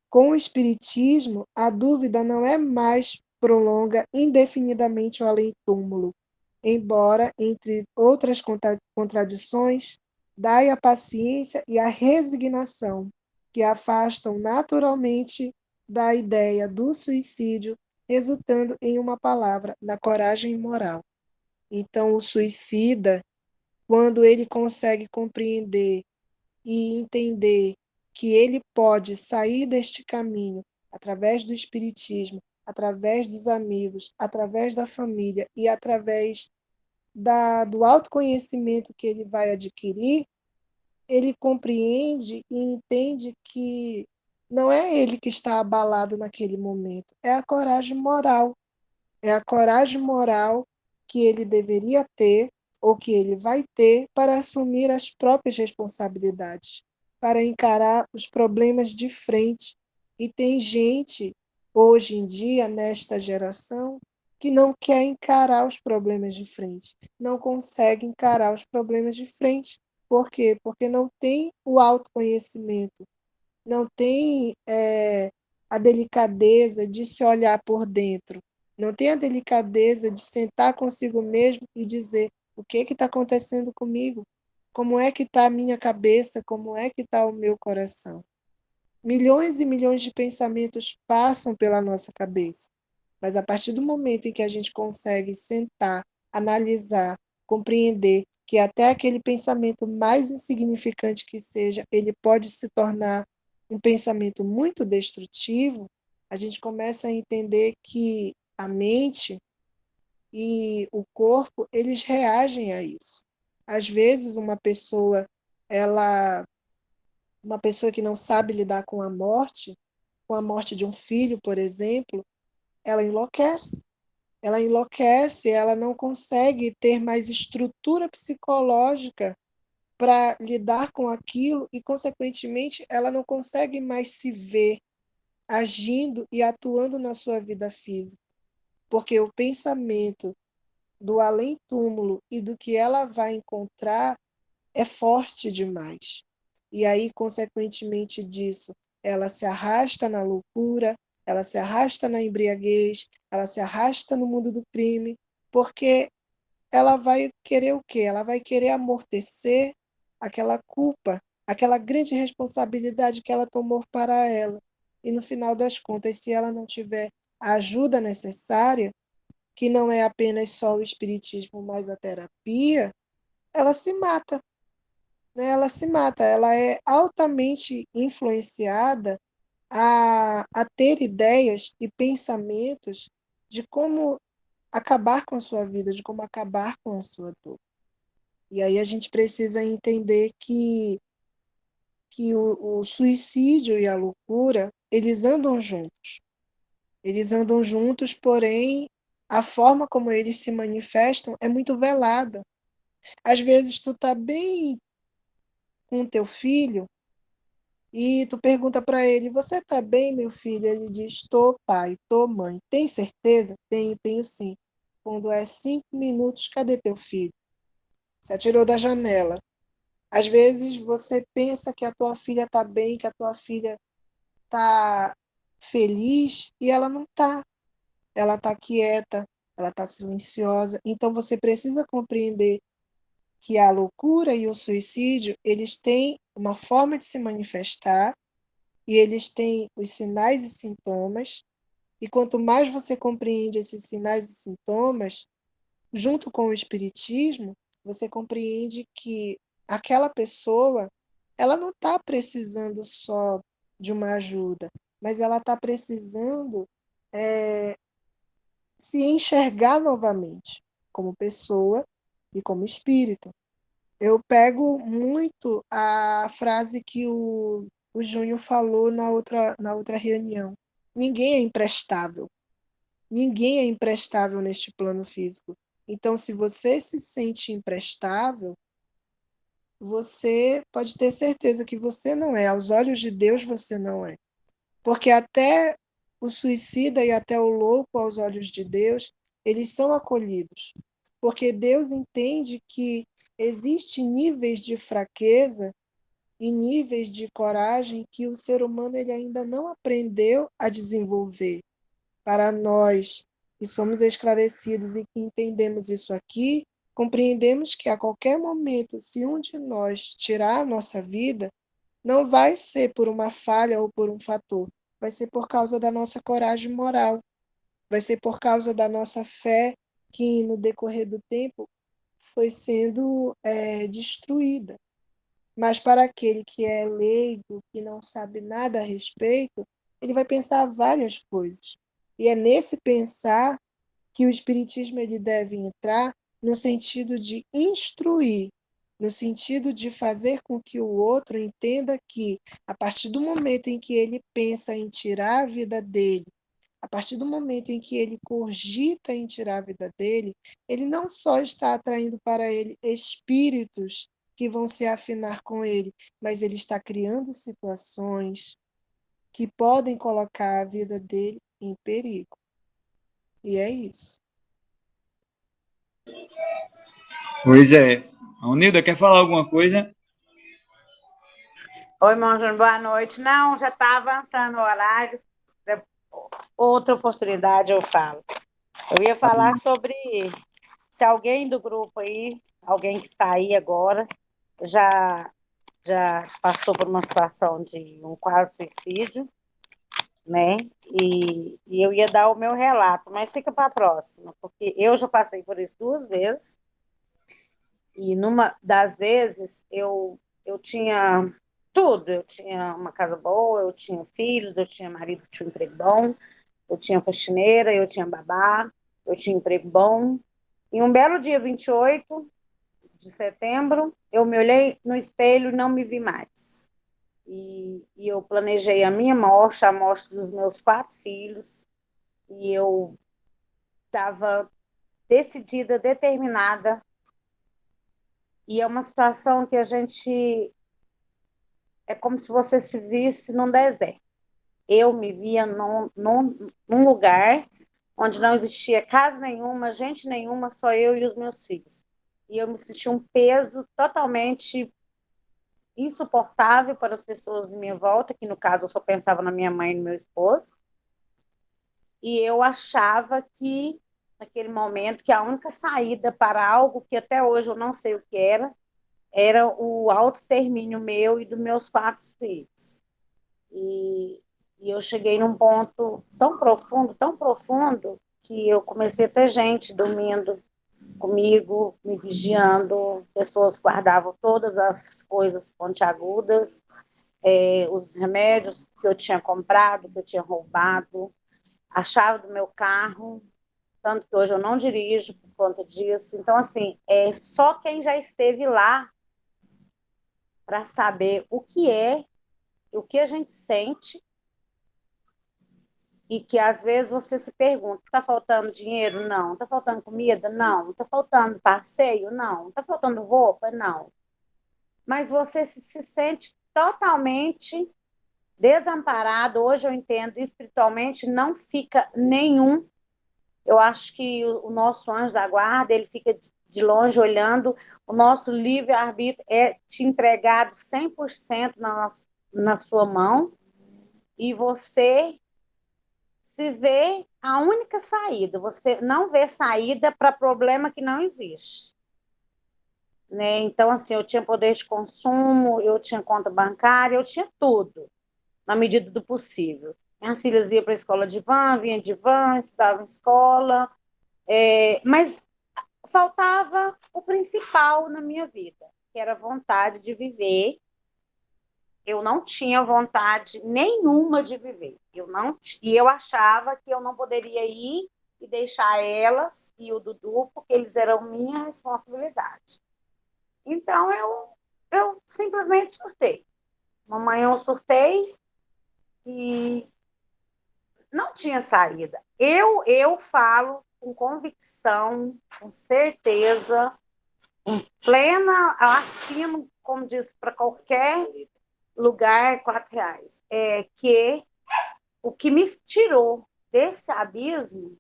S6: Com o Espiritismo, a dúvida não é mais prolonga indefinidamente o além-túmulo, embora, entre outras contradições, dai a paciência e a resignação, que afastam naturalmente da ideia do suicídio, resultando em uma palavra, da coragem moral. Então, o suicida, quando ele consegue compreender e entender que ele pode sair deste caminho através do espiritismo, através dos amigos, através da família e através do autoconhecimento que ele vai adquirir, ele compreende e entende que Não é ele que está abalado naquele momento, é a coragem moral. É a coragem moral que ele deveria ter, ou que ele vai ter, para assumir as próprias responsabilidades, para encarar os problemas de frente. E tem gente, hoje em dia, nesta geração, que não quer encarar os problemas de frente, não consegue encarar os problemas de frente. Por quê? Porque não tem o autoconhecimento, não tem a delicadeza de se olhar por dentro, não tem a delicadeza de sentar consigo mesmo e dizer o que está acontecendo comigo, como é que está a minha cabeça, como é que está o meu coração. Milhões e milhões de pensamentos passam pela nossa cabeça, mas a partir do momento em que a gente consegue sentar, analisar, compreender que até aquele pensamento mais insignificante que seja, ele pode se tornar um pensamento muito destrutivo, a gente começa a entender que a mente e o corpo, eles reagem a isso. Às vezes ela, uma pessoa que não sabe lidar com a morte de um filho, por exemplo, ela enlouquece. Ela enlouquece, ela não consegue ter mais estrutura psicológica para lidar com aquilo e, consequentemente, ela não consegue mais se ver agindo e atuando na sua vida física, porque o pensamento do além-túmulo e do que ela vai encontrar é forte demais. E aí, consequentemente disso, ela se arrasta na loucura, ela se arrasta na embriaguez, ela se arrasta no mundo do crime, porque ela vai querer o quê? Ela vai querer amortecer aquela culpa, aquela grande responsabilidade que ela tomou para ela. E no final das contas, se ela não tiver a ajuda necessária, que não é apenas só o espiritismo, mas a terapia, ela se mata, né? Ela se mata, ela é altamente influenciada a ter ideias e pensamentos de como acabar com a sua vida, de como acabar com a sua dor. E aí a gente precisa entender que o suicídio e a loucura, eles andam juntos. Eles andam juntos, porém, a forma como eles se manifestam é muito velada. Às vezes tu tá bem com teu filho e tu pergunta para ele: "Você tá bem, meu filho?" Ele diz: "Tô, pai, tô, mãe." "Tem certeza?" Tenho sim." Quando é 5 minutos, cadê teu filho? Se atirou da janela. Às vezes você pensa que a tua filha tá bem, que a tua filha tá feliz e ela não tá. Ela tá quieta, ela tá silenciosa. Então você precisa compreender que a loucura e o suicídio, eles têm uma forma de se manifestar e eles têm os sinais e sintomas. E quanto mais você compreende esses sinais e sintomas, junto com o espiritismo, você compreende que aquela pessoa, ela não está precisando só de uma ajuda, mas ela está precisando se enxergar novamente como pessoa e como espírito. Eu pego muito a frase que o Júnior falou na outra reunião. Ninguém é imprestável. Ninguém é imprestável neste plano físico. Então, se você se sente imprestável, você pode ter certeza que você não é. Aos olhos de Deus, você não é. Porque até o suicida e até o louco, aos olhos de Deus, eles são acolhidos. Porque Deus entende que existem níveis de fraqueza e níveis de coragem que o ser humano ele ainda não aprendeu a desenvolver. Para nós que somos esclarecidos e que entendemos isso aqui, compreendemos que a qualquer momento, se um de nós tirar a nossa vida, não vai ser por uma falha ou por um fator, vai ser por causa da nossa coragem moral, vai ser por causa da nossa fé que no decorrer do tempo foi sendo destruída. Mas para aquele que é leigo, que não sabe nada a respeito, ele vai pensar várias coisas. E é nesse pensar que o espiritismo ele deve entrar no sentido de instruir, no sentido de fazer com que o outro entenda que, a partir do momento em que ele pensa em tirar a vida dele, a partir do momento em que ele cogita em tirar a vida dele, ele não só está atraindo para ele espíritos que vão se afinar com ele, mas ele está criando situações que podem colocar a vida dele em perigo. E é isso.
S2: Pois é. A Unilda, quer falar alguma coisa?
S7: Oi, irmão Júnior, boa noite. Não, já está avançando o horário. Outra oportunidade eu falo. Eu ia falar sobre se alguém do grupo aí, alguém que está aí agora, já, já passou por uma situação de um quase suicídio, né? E eu ia dar o meu relato, mas fica para a próxima, porque eu já passei por isso 2 vezes, e numa das vezes eu tinha tudo, eu tinha uma casa boa, eu tinha filhos, eu tinha marido que tinha um emprego bom, eu tinha faxineira, eu tinha babá, eu tinha emprego bom. E um belo dia, 28 de setembro, eu me olhei no espelho e não me vi mais. E eu planejei a minha morte, a morte dos meus 4 filhos, e eu estava decidida, determinada, e é uma situação que a gente... É como se você se visse num deserto. Eu me via num lugar onde não existia casa nenhuma, gente nenhuma, só eu e os meus filhos. E eu me senti um peso totalmente insuportável para as pessoas em minha volta, que no caso eu só pensava na minha mãe e no meu esposo. E eu achava que, naquele momento, que a única saída para algo que até hoje eu não sei o que era o autoextermínio meu e dos meus 4 filhos. E eu cheguei num ponto tão profundo, que eu comecei a ter gente dormindo comigo, me vigiando, pessoas guardavam todas as coisas pontiagudas, os remédios que eu tinha comprado, que eu tinha roubado, a chave do meu carro, tanto que hoje eu não dirijo por conta disso. Então, assim, só quem já esteve lá para saber o que é, o que a gente sente, e que às vezes você se pergunta, está faltando dinheiro? Não. Está faltando comida? Não. Está faltando passeio? Não. Está faltando roupa? Não. Mas você se sente totalmente desamparado. Hoje eu entendo, espiritualmente não fica nenhum. Eu acho que o nosso anjo da guarda, ele fica de longe olhando, o nosso livre-arbítrio é te entregado 100% na sua mão, e você se vê a única saída, você não vê saída para problema que não existe. Né? Então, assim, eu tinha poder de consumo, eu tinha conta bancária, eu tinha tudo, na medida do possível. Minhas filhas iam para a escola de van, vinha de van, estudava em escola, mas faltava o principal na minha vida, que era a vontade de viver. Eu não tinha vontade nenhuma de viver. E eu achava que eu não poderia ir e deixar elas e o Dudu, porque eles eram minha responsabilidade. Então, eu simplesmente surtei. Mamãe, eu surtei e não tinha saída. Eu falo com convicção, com certeza, em plena, eu assino, como diz, para qualquer lugar, R$ 4, que o que me tirou desse abismo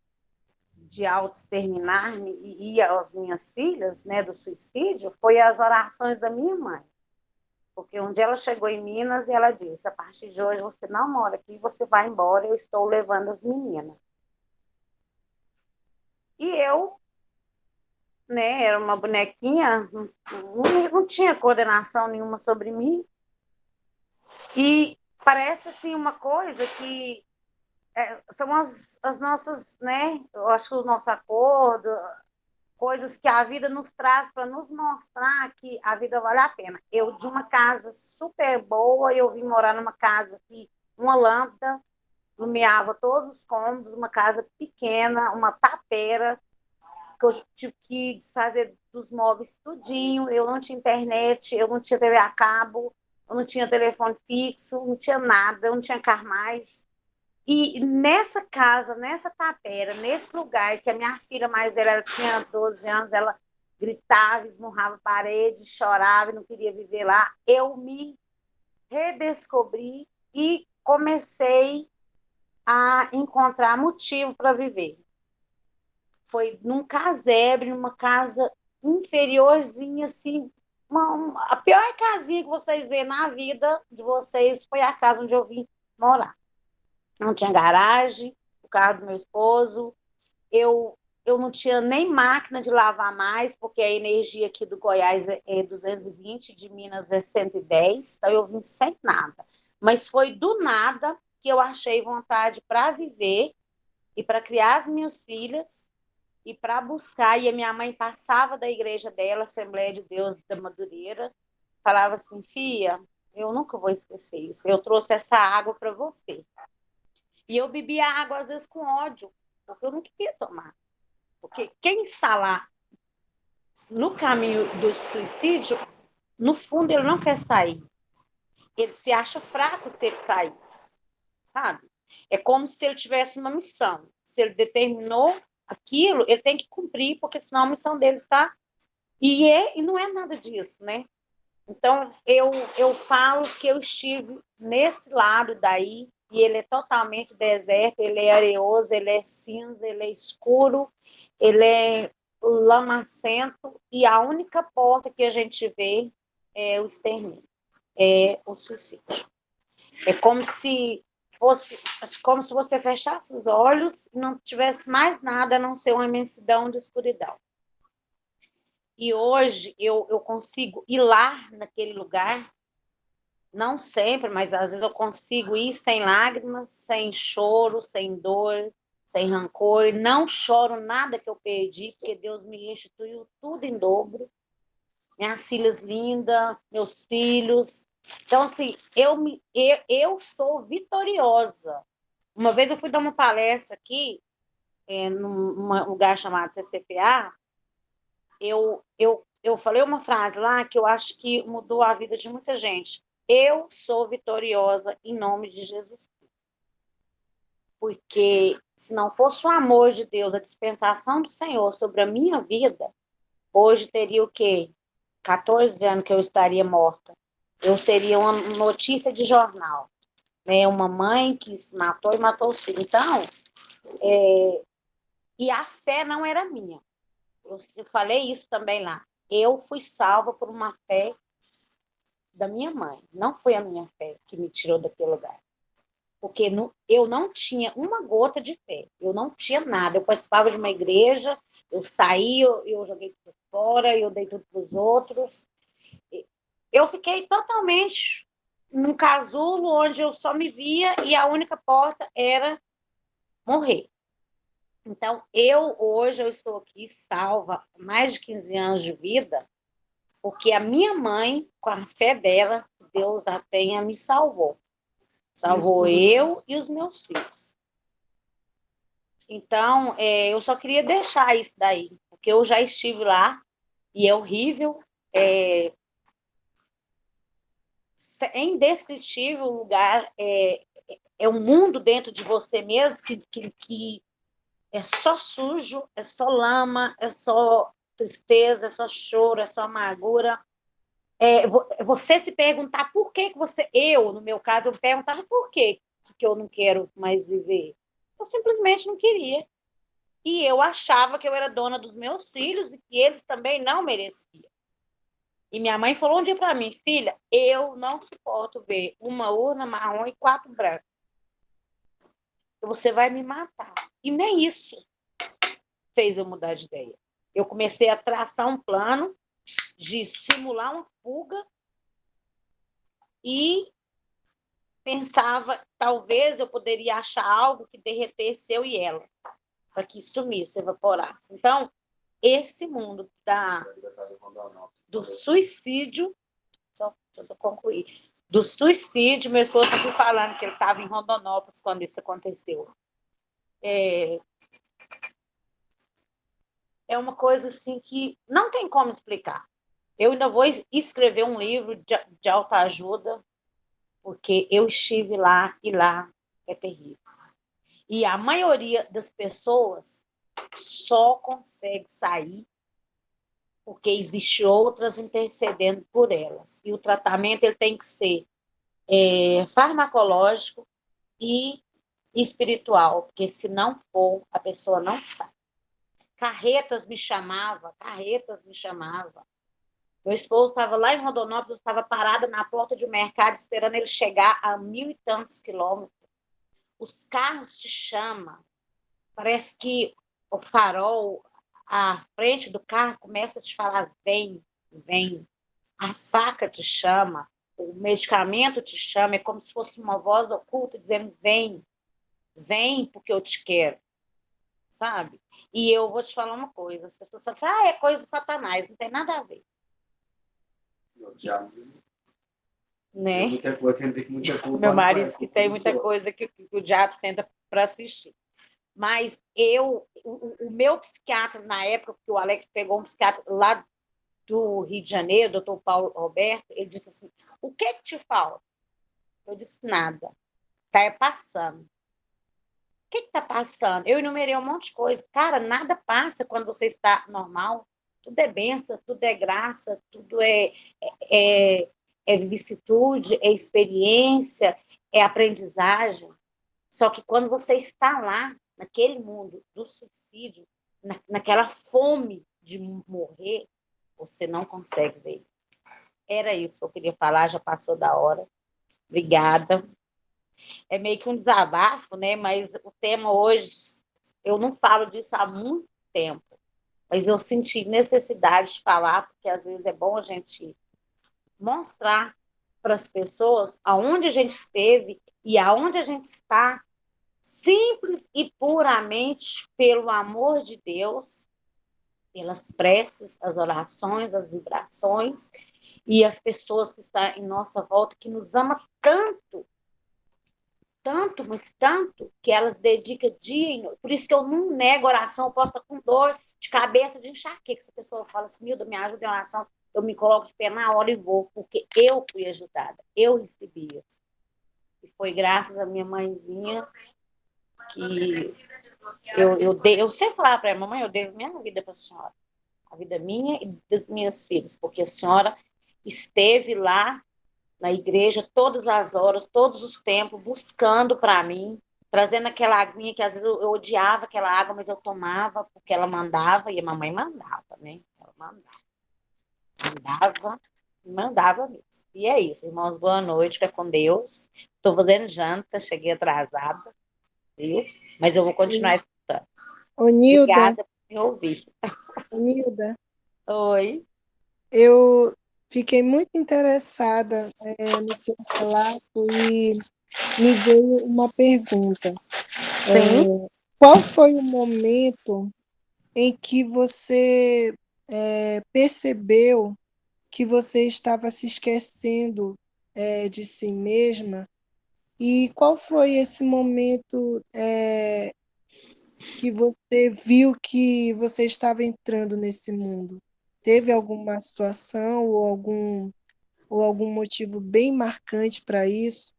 S7: de auto-exterminar-me e ir às minhas filhas, né, do suicídio, foi as orações da minha mãe. Porque um dia ela chegou em Minas e ela disse, a partir de hoje você não mora aqui, você vai embora, eu estou levando as meninas. E eu, né, era uma bonequinha, não tinha coordenação nenhuma sobre mim, e parece assim uma coisa que são as nossas, né? Eu acho que o nosso acordo, coisas que a vida nos traz para nos mostrar que a vida vale a pena. Eu, de uma casa super boa, eu vim morar numa casa que uma lâmpada iluminava todos os cômodos, uma casa pequena, uma tapera, que eu tive que desfazer dos móveis tudinho, eu não tinha internet, eu não tinha TV a cabo, eu não tinha telefone fixo, não tinha nada, eu não tinha carro mais. E nessa casa, nessa tapera, nesse lugar que a minha filha mais velha, ela tinha 12 anos, ela gritava, esmurrava a parede, chorava e não queria viver lá, eu me redescobri e comecei a encontrar motivo para viver. Foi num casebre, numa casa inferiorzinha, assim, a pior casinha que vocês vêem na vida de vocês foi a casa onde eu vim morar. Não tinha garagem, o carro do meu esposo, eu não tinha nem máquina de lavar mais, porque a energia aqui do Goiás é 220, de Minas é 110, então eu vim sem nada. Mas foi do nada que eu achei vontade para viver e para criar as minhas filhas e para buscar. E a minha mãe passava da igreja dela, Assembleia de Deus da Madureira, falava assim: filha, eu nunca vou esquecer isso, eu trouxe essa água para você. E eu bebia água, às vezes, com ódio, porque eu não queria tomar. Porque quem está lá no caminho do suicídio, no fundo, ele não quer sair. Ele se acha fraco se ele sair, sabe? É como se ele tivesse uma missão. Se ele determinou aquilo, ele tem que cumprir, porque senão a missão dele está... E não é nada disso, né? Então, eu falo que eu estive nesse lado daí, e ele é totalmente deserto, ele é areoso, ele é cinza, ele é escuro, ele é lamacento, e a única porta que a gente vê é o extermínio, é o suicídio. É como se você fechasse os olhos e não tivesse mais nada a não ser uma imensidão de escuridão. E hoje eu consigo ir lá naquele lugar, não sempre, mas às vezes eu consigo ir sem lágrimas, sem choro, sem dor, sem rancor. Não choro nada que eu perdi, porque Deus me restituiu tudo em dobro. Minhas filhas lindas, meus filhos. Então, assim, eu sou vitoriosa. Uma vez eu fui dar uma palestra aqui, num lugar chamado CCPA, eu falei uma frase lá que eu acho que mudou a vida de muita gente. Eu sou vitoriosa em nome de Jesus. Porque se não fosse o amor de Deus, a dispensação do Senhor sobre a minha vida, hoje teria o quê? 14 anos que eu estaria morta. Eu seria uma notícia de jornal, né? Uma mãe que se matou e matou o filho. Então, e a fé não era minha. Eu falei isso também lá. Eu fui salva por uma fé da minha mãe. Não foi a minha fé que me tirou daquele lugar. Porque eu não tinha uma gota de fé. Eu não tinha nada. Eu participava de uma igreja, eu saí, eu joguei tudo fora, eu dei tudo para os outros. Eu fiquei totalmente num casulo onde eu só me via e a única porta era morrer. Então, hoje eu estou aqui salva há mais de 15 anos de vida, porque a minha mãe, com a fé dela, Deus a tenha, me salvou. Salvou eu e os meus filhos. Então, eu só queria deixar isso daí, porque eu já estive lá e é horrível, é indescritível o lugar, é um mundo dentro de você mesmo que é só sujo, é só lama, é só tristeza, é só choro, é só amargura. Você se perguntar por que você... no meu caso, eu me perguntava por que eu não quero mais viver. Eu simplesmente não queria. E eu achava que eu era dona dos meus filhos e que eles também não mereciam. E minha mãe falou um dia para mim: filha, eu não suporto ver uma urna marrom e 4 brancos. Você vai me matar. E nem isso fez eu mudar de ideia. Eu comecei a traçar um plano de simular uma fuga e pensava, talvez eu poderia achar algo que derretesse eu e ela, para que sumisse, evaporasse. Então, esse mundo do suicídio, só para concluir, do suicídio, meu esposo está falando que ele estava em Rondonópolis quando isso aconteceu. É é uma coisa assim que não tem como explicar. Eu ainda vou escrever um livro de autoajuda, porque eu estive lá e lá é terrível. E a maioria das pessoas só consegue sair porque existe outras intercedendo por elas. E o tratamento ele tem que ser farmacológico e espiritual, porque se não for, a pessoa não sai. Carretas me chamava. Meu esposo estava lá em Rondonópolis, estava parado na porta de um mercado esperando ele chegar a 1.000 e tantos quilômetros. Os carros te chamam. Parece que o farol, a frente do carro começa a te falar, vem, vem. A faca te chama, o medicamento te chama, é como se fosse uma voz oculta dizendo, vem, vem porque eu te quero, sabe? E eu vou te falar uma coisa, as pessoas falam assim, é coisa do Satanás, não tem nada a ver. Né? Meu marido diz que tem muita coisa que o diabo senta para assistir. Mas o meu psiquiatra, na época que o Alex pegou um psiquiatra lá do Rio de Janeiro, doutor Paulo Roberto, ele disse assim, o que te falta? Eu disse, nada. Está passando. O que está passando? Eu enumerei um monte de coisa. Cara, nada passa quando você está normal. Tudo é bênção, tudo é graça, tudo é vicissitude, é experiência, é aprendizagem. Só que quando você está lá, naquele mundo do suicídio, naquela fome de morrer, você não consegue ver. Era isso que eu queria falar, já passou da hora. Obrigada. É meio que um desabafo, né? Mas o tema hoje, eu não falo disso há muito tempo, mas eu senti necessidade de falar, porque às vezes é bom a gente mostrar para as pessoas aonde a gente esteve e aonde a gente está, simples e puramente pelo amor de Deus, pelas preces, as orações, as vibrações e as pessoas que estão em nossa volta, que nos amam tanto, tanto, mas tanto, que elas dedicam dia e noite. Por isso que eu não nego oração, eu posso estar com dor de cabeça, de enxaqueca. Se a pessoa fala assim, Milda, me ajuda em oração, eu me coloco de pé na hora e vou, porque eu fui ajudada, eu recebi isso. E foi graças à minha mãezinha que eu sempre falava para ela, mamãe, eu devo minha vida para a senhora, a vida minha e das minhas filhas, porque a senhora esteve lá na igreja todas as horas, todos os tempos, buscando para mim, trazendo aquela aguinha que às vezes eu odiava aquela água, mas eu tomava porque ela mandava, e a mamãe mandava, né? Ela mandava mesmo. E é isso, irmãos, boa noite, fica com Deus. Estou fazendo janta, cheguei atrasada, viu? Mas eu vou continuar escutando.
S6: Ô, Nilda.
S7: Obrigada por me ouvir.
S6: Nilda.
S7: Oi.
S6: Eu fiquei muito interessada no seu relato e me veio uma pergunta. Qual foi o momento em que você percebeu que você estava se esquecendo de si mesma? E qual foi esse momento que você viu que você estava entrando nesse mundo? Teve alguma situação ou algum motivo bem marcante para isso?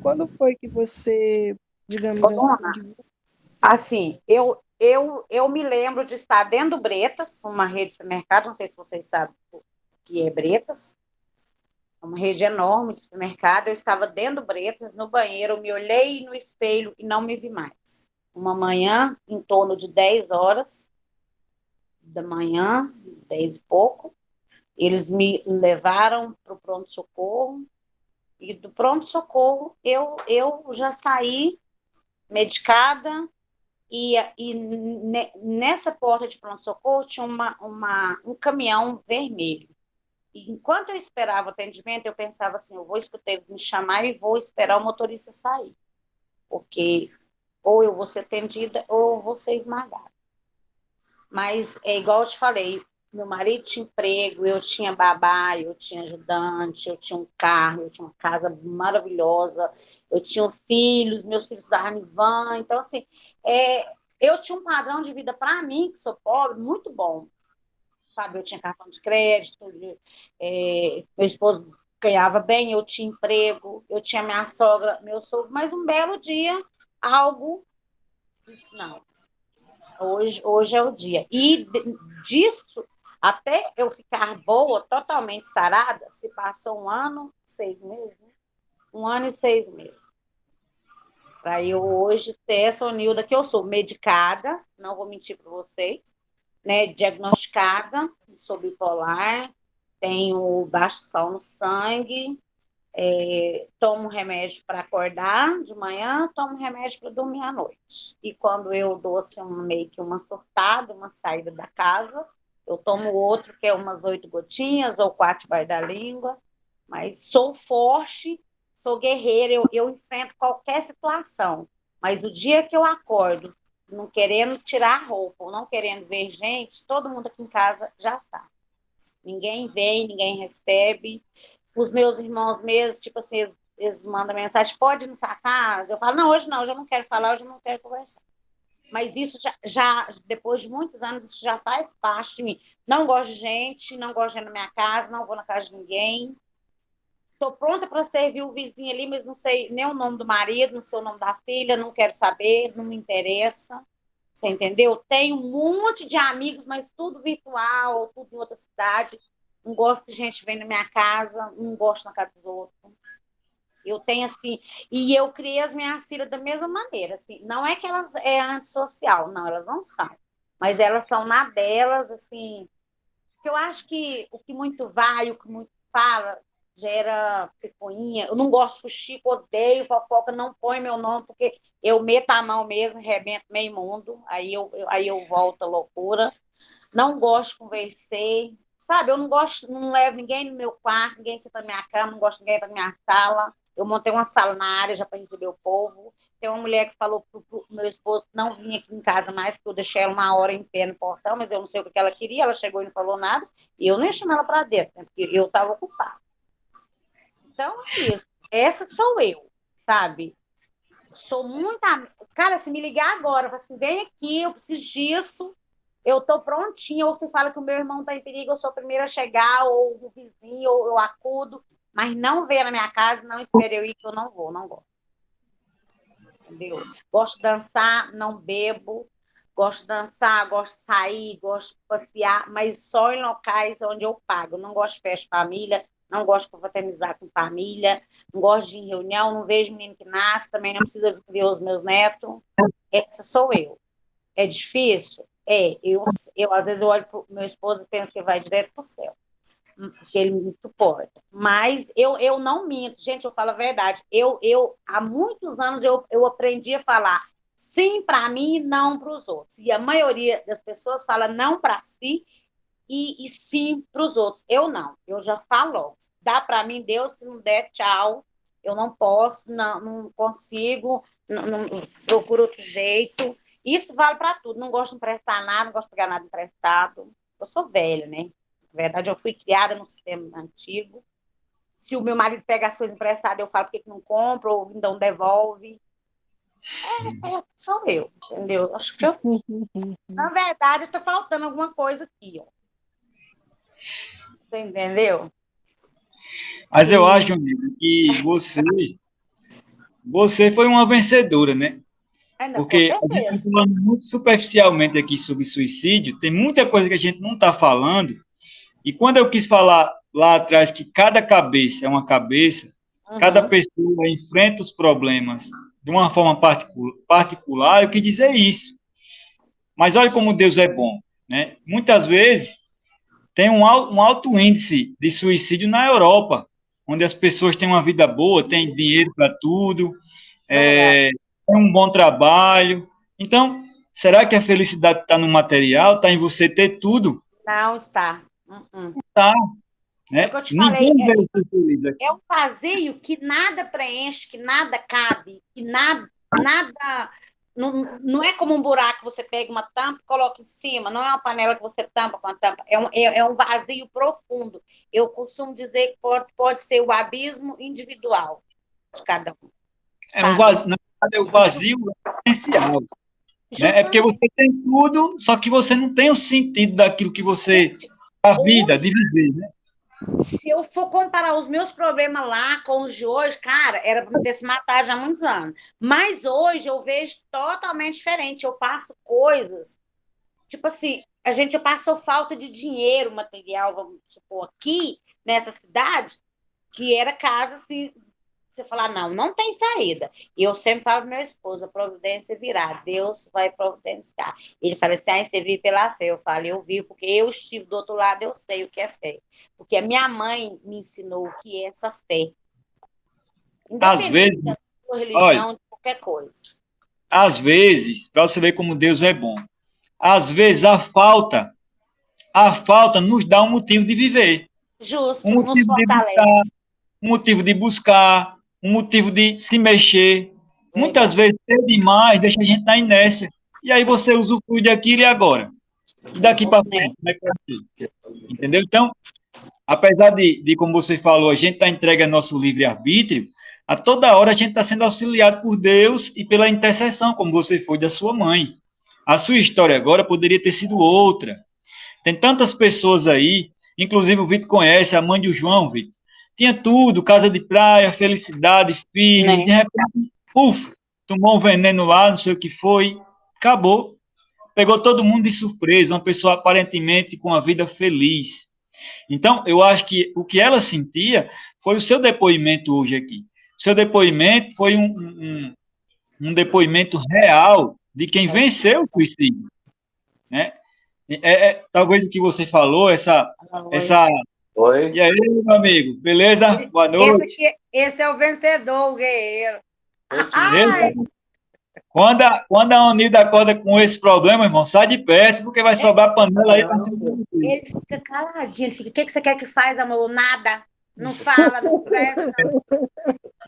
S6: Quando foi que você, digamos
S7: assim, eu me lembro de estar dentro do Bretas, uma rede de supermercado, não sei se vocês sabem o que é Bretas, uma rede enorme de supermercado, eu estava dentro do Bretas, no banheiro, eu me olhei no espelho e não me vi mais. Uma manhã, em torno de 10 horas da manhã, 10 e pouco, eles me levaram para o pronto-socorro, e do pronto-socorro eu já saí medicada, e nessa porta de pronto-socorro tinha um caminhão vermelho. E enquanto eu esperava o atendimento, eu pensava assim, eu vou escutar ele me chamar e vou esperar o motorista sair, porque ou eu vou ser atendida ou eu vou ser esmagada. Mas é igual eu te falei, meu marido tinha emprego, eu tinha babá, eu tinha ajudante, eu tinha um carro, eu tinha uma casa maravilhosa, eu tinha filhos, meus filhos estudavam em van, então assim, eu tinha um padrão de vida para mim, que sou pobre, muito bom. Sabe, eu tinha cartão de crédito, meu esposo ganhava bem, eu tinha emprego, eu tinha minha sogra, meu sogro, mas um belo dia, algo disse, não, hoje é o dia. E disso, até eu ficar boa, totalmente sarada, se passou 1 ano, 6 meses, né? 1 ano e 6 meses. Para eu hoje ser essa Onilda que eu sou, medicada, não vou mentir para vocês, né, diagnosticada, sou bipolar, tenho baixo sal no sangue, tomo remédio para acordar de manhã, tomo remédio para dormir à noite. E quando eu dou assim, meio que uma surtada, uma saída da casa, eu tomo outro, que é umas 8 gotinhas ou 4 debaixo da língua, mas sou forte, sou guerreira, eu enfrento qualquer situação. Mas o dia que eu acordo, não querendo tirar a roupa, ou não querendo ver gente, todo mundo aqui em casa já sabe. Ninguém vem, ninguém recebe. Os meus irmãos mesmo, tipo assim, eles mandam mensagem, pode ir na sua casa? Eu falo, não, hoje não, hoje eu não quero falar, hoje eu não quero conversar. Mas isso já, depois de muitos anos, isso já faz parte de mim. Não gosto de gente, não gosto de ir na minha casa, não vou na casa de ninguém. Estou pronta para servir o vizinho ali, mas não sei nem o nome do marido, não sei o nome da filha, não quero saber, não me interessa. Você entendeu? Tenho um monte de amigos, mas tudo virtual, tudo em outra cidade. Não gosto de gente vem na minha casa, não gosto na casa dos outros. Eu tenho assim, e eu criei as minhas filhas da mesma maneira, assim, não é que elas é antissocial, não, elas não são, mas elas são na delas, assim, que eu acho que o que muito vai, o que muito fala, gera picuinha. Eu não gosto de Chico, odeio fofoca, não põe meu nome, porque eu meto a mão mesmo, rebento meio mundo, aí eu volto à loucura. Não gosto de conversar, sabe? Eu não gosto, não levo ninguém no meu quarto, ninguém senta na minha cama, não gosto de ninguém na minha sala. Eu montei uma sala na área já para receber o povo. Tem uma mulher que falou pro meu esposo que não vinha aqui em casa mais, porque eu deixei ela 1 hora em pé no portão, mas eu não sei o que ela queria. Ela chegou e não falou nada, e eu nem chamei ela para dentro, né, porque eu estava ocupada. Então, é isso. Essa sou eu, sabe? Sou muito. Cara, se me ligar agora, fala assim, vem aqui, eu preciso disso, eu tô prontinha. Ou se fala que o meu irmão tá em perigo, eu sou a primeira a chegar, ou o vizinho, ou eu acudo, mas não venha na minha casa, não espere eu ir, que eu não vou, não gosto. Entendeu? Gosto de dançar, não bebo, gosto de dançar, gosto de sair, gosto de passear, mas só em locais onde eu pago. Não gosto de festa de família, não gosto de confraternizar com família, não gosto de ir em reunião, não vejo menino que nasce, também não precisa ver os meus netos. Essa sou eu. É difícil? Eu às vezes eu olho para o meu esposo e penso que vai direto para o céu, porque ele me suporta. Mas eu não minto, gente, eu falo a verdade. Há muitos anos eu aprendi a falar sim para mim e não para os outros. E a maioria das pessoas fala não para si e sim para os outros. Eu não, eu já falo. Dá para mim, Deus, se não der, tchau. Eu não posso, não consigo, não procuro outro jeito. Isso vale para tudo. Não gosto de emprestar nada, não gosto de pegar nada emprestado. Eu sou velha, né? Na verdade, eu fui criada num sistema antigo. Se o meu marido pega as coisas emprestadas, eu falo por que não compra, ou então devolve. Sou eu, entendeu? Acho que na verdade, está faltando alguma coisa aqui, ó. Você entendeu?
S2: Mas eu acho, amigo, que você foi uma vencedora, né? Porque a gente está falando muito superficialmente aqui sobre suicídio, tem muita coisa que a gente não está falando, e quando eu quis falar lá atrás que cada cabeça é uma cabeça, cada pessoa enfrenta os problemas de uma forma particular, eu quis dizer isso. Mas olha como Deus é bom, né? Muitas vezes tem um alto índice de suicídio na Europa, onde as pessoas têm uma vida boa, têm dinheiro para tudo, têm um bom trabalho. Então, será que a felicidade está no material? Está em você ter tudo?
S7: Não está.
S2: Está. Né?
S7: É o que eu te falei.
S2: Ninguém vai ser feliz aqui.
S7: É um vazio que nada preenche, que nada cabe, que nada não é como um buraco que você pega uma tampa e coloca em cima, não é uma panela que você tampa com a tampa, é um vazio profundo. Eu costumo dizer que pode ser o abismo individual de cada um.
S2: Na verdade, o vazio é essencial. né? É porque você tem tudo, só que você não tem o sentido daquilo que você... A vida, de viver, né?
S7: Se eu for comparar os meus problemas lá com os de hoje, cara, era para me ter se matado já há muitos anos. Mas hoje eu vejo totalmente diferente. Eu passo coisas, tipo assim, a gente passou falta de dinheiro material, vamos supor, aqui nessa cidade, que era casa assim, você falar, não, não tem saída. E eu sempre falo para meu esposo, a providência virá, Deus vai providenciar. Ele fala assim, ah, você vive pela fé. Eu falo, eu vivo, porque eu estive do outro lado, eu sei o que é fé. Porque a minha mãe me ensinou o que é essa fé.
S2: Às
S7: Independente
S2: vezes,
S7: da sua
S2: olha,
S7: religião, de qualquer coisa.
S2: às vezes, para você ver como Deus é bom, às vezes a falta nos dá um motivo de viver, um
S7: Justo, nos
S2: motivo de buscar,
S7: fortalece.
S2: um motivo de buscar, um motivo de se mexer. Muitas
S7: Verdade.
S2: vezes, ter demais deixa a gente na inércia. E aí você usufrui daquilo e agora? E daqui para
S7: Né?
S2: frente, como é que vai ser? Entendeu? Então, apesar de como você falou, a gente está entregue ao nosso livre-arbítrio, a toda hora a gente está sendo auxiliado por Deus e pela intercessão, como você foi da sua mãe. A sua história agora poderia ter sido outra. Tem tantas pessoas aí, inclusive o Vitor conhece, a mãe do João, Vitor. Tinha tudo, casa de praia, felicidade, filho,
S7: Né?
S2: de repente, tomou um veneno lá, não sei o que foi, acabou. Pegou todo mundo de surpresa, uma pessoa aparentemente com a vida feliz. Então, eu acho que o que ela sentia foi o seu depoimento hoje aqui. O seu depoimento foi um depoimento real de quem venceu o suicídio, né? Talvez o que você falou, essa...
S8: Oi?
S2: E aí, meu amigo, beleza? Boa noite.
S7: Esse é o vencedor, o guerreiro.
S2: Beleza? Quando a Unida acorda com esse problema, irmão, sai de perto, porque vai sobrar panela aí para cima de você.
S7: Ele fica caladinho, ele fica, o que você quer que faz, amor? Nada. Não fala, não conversa.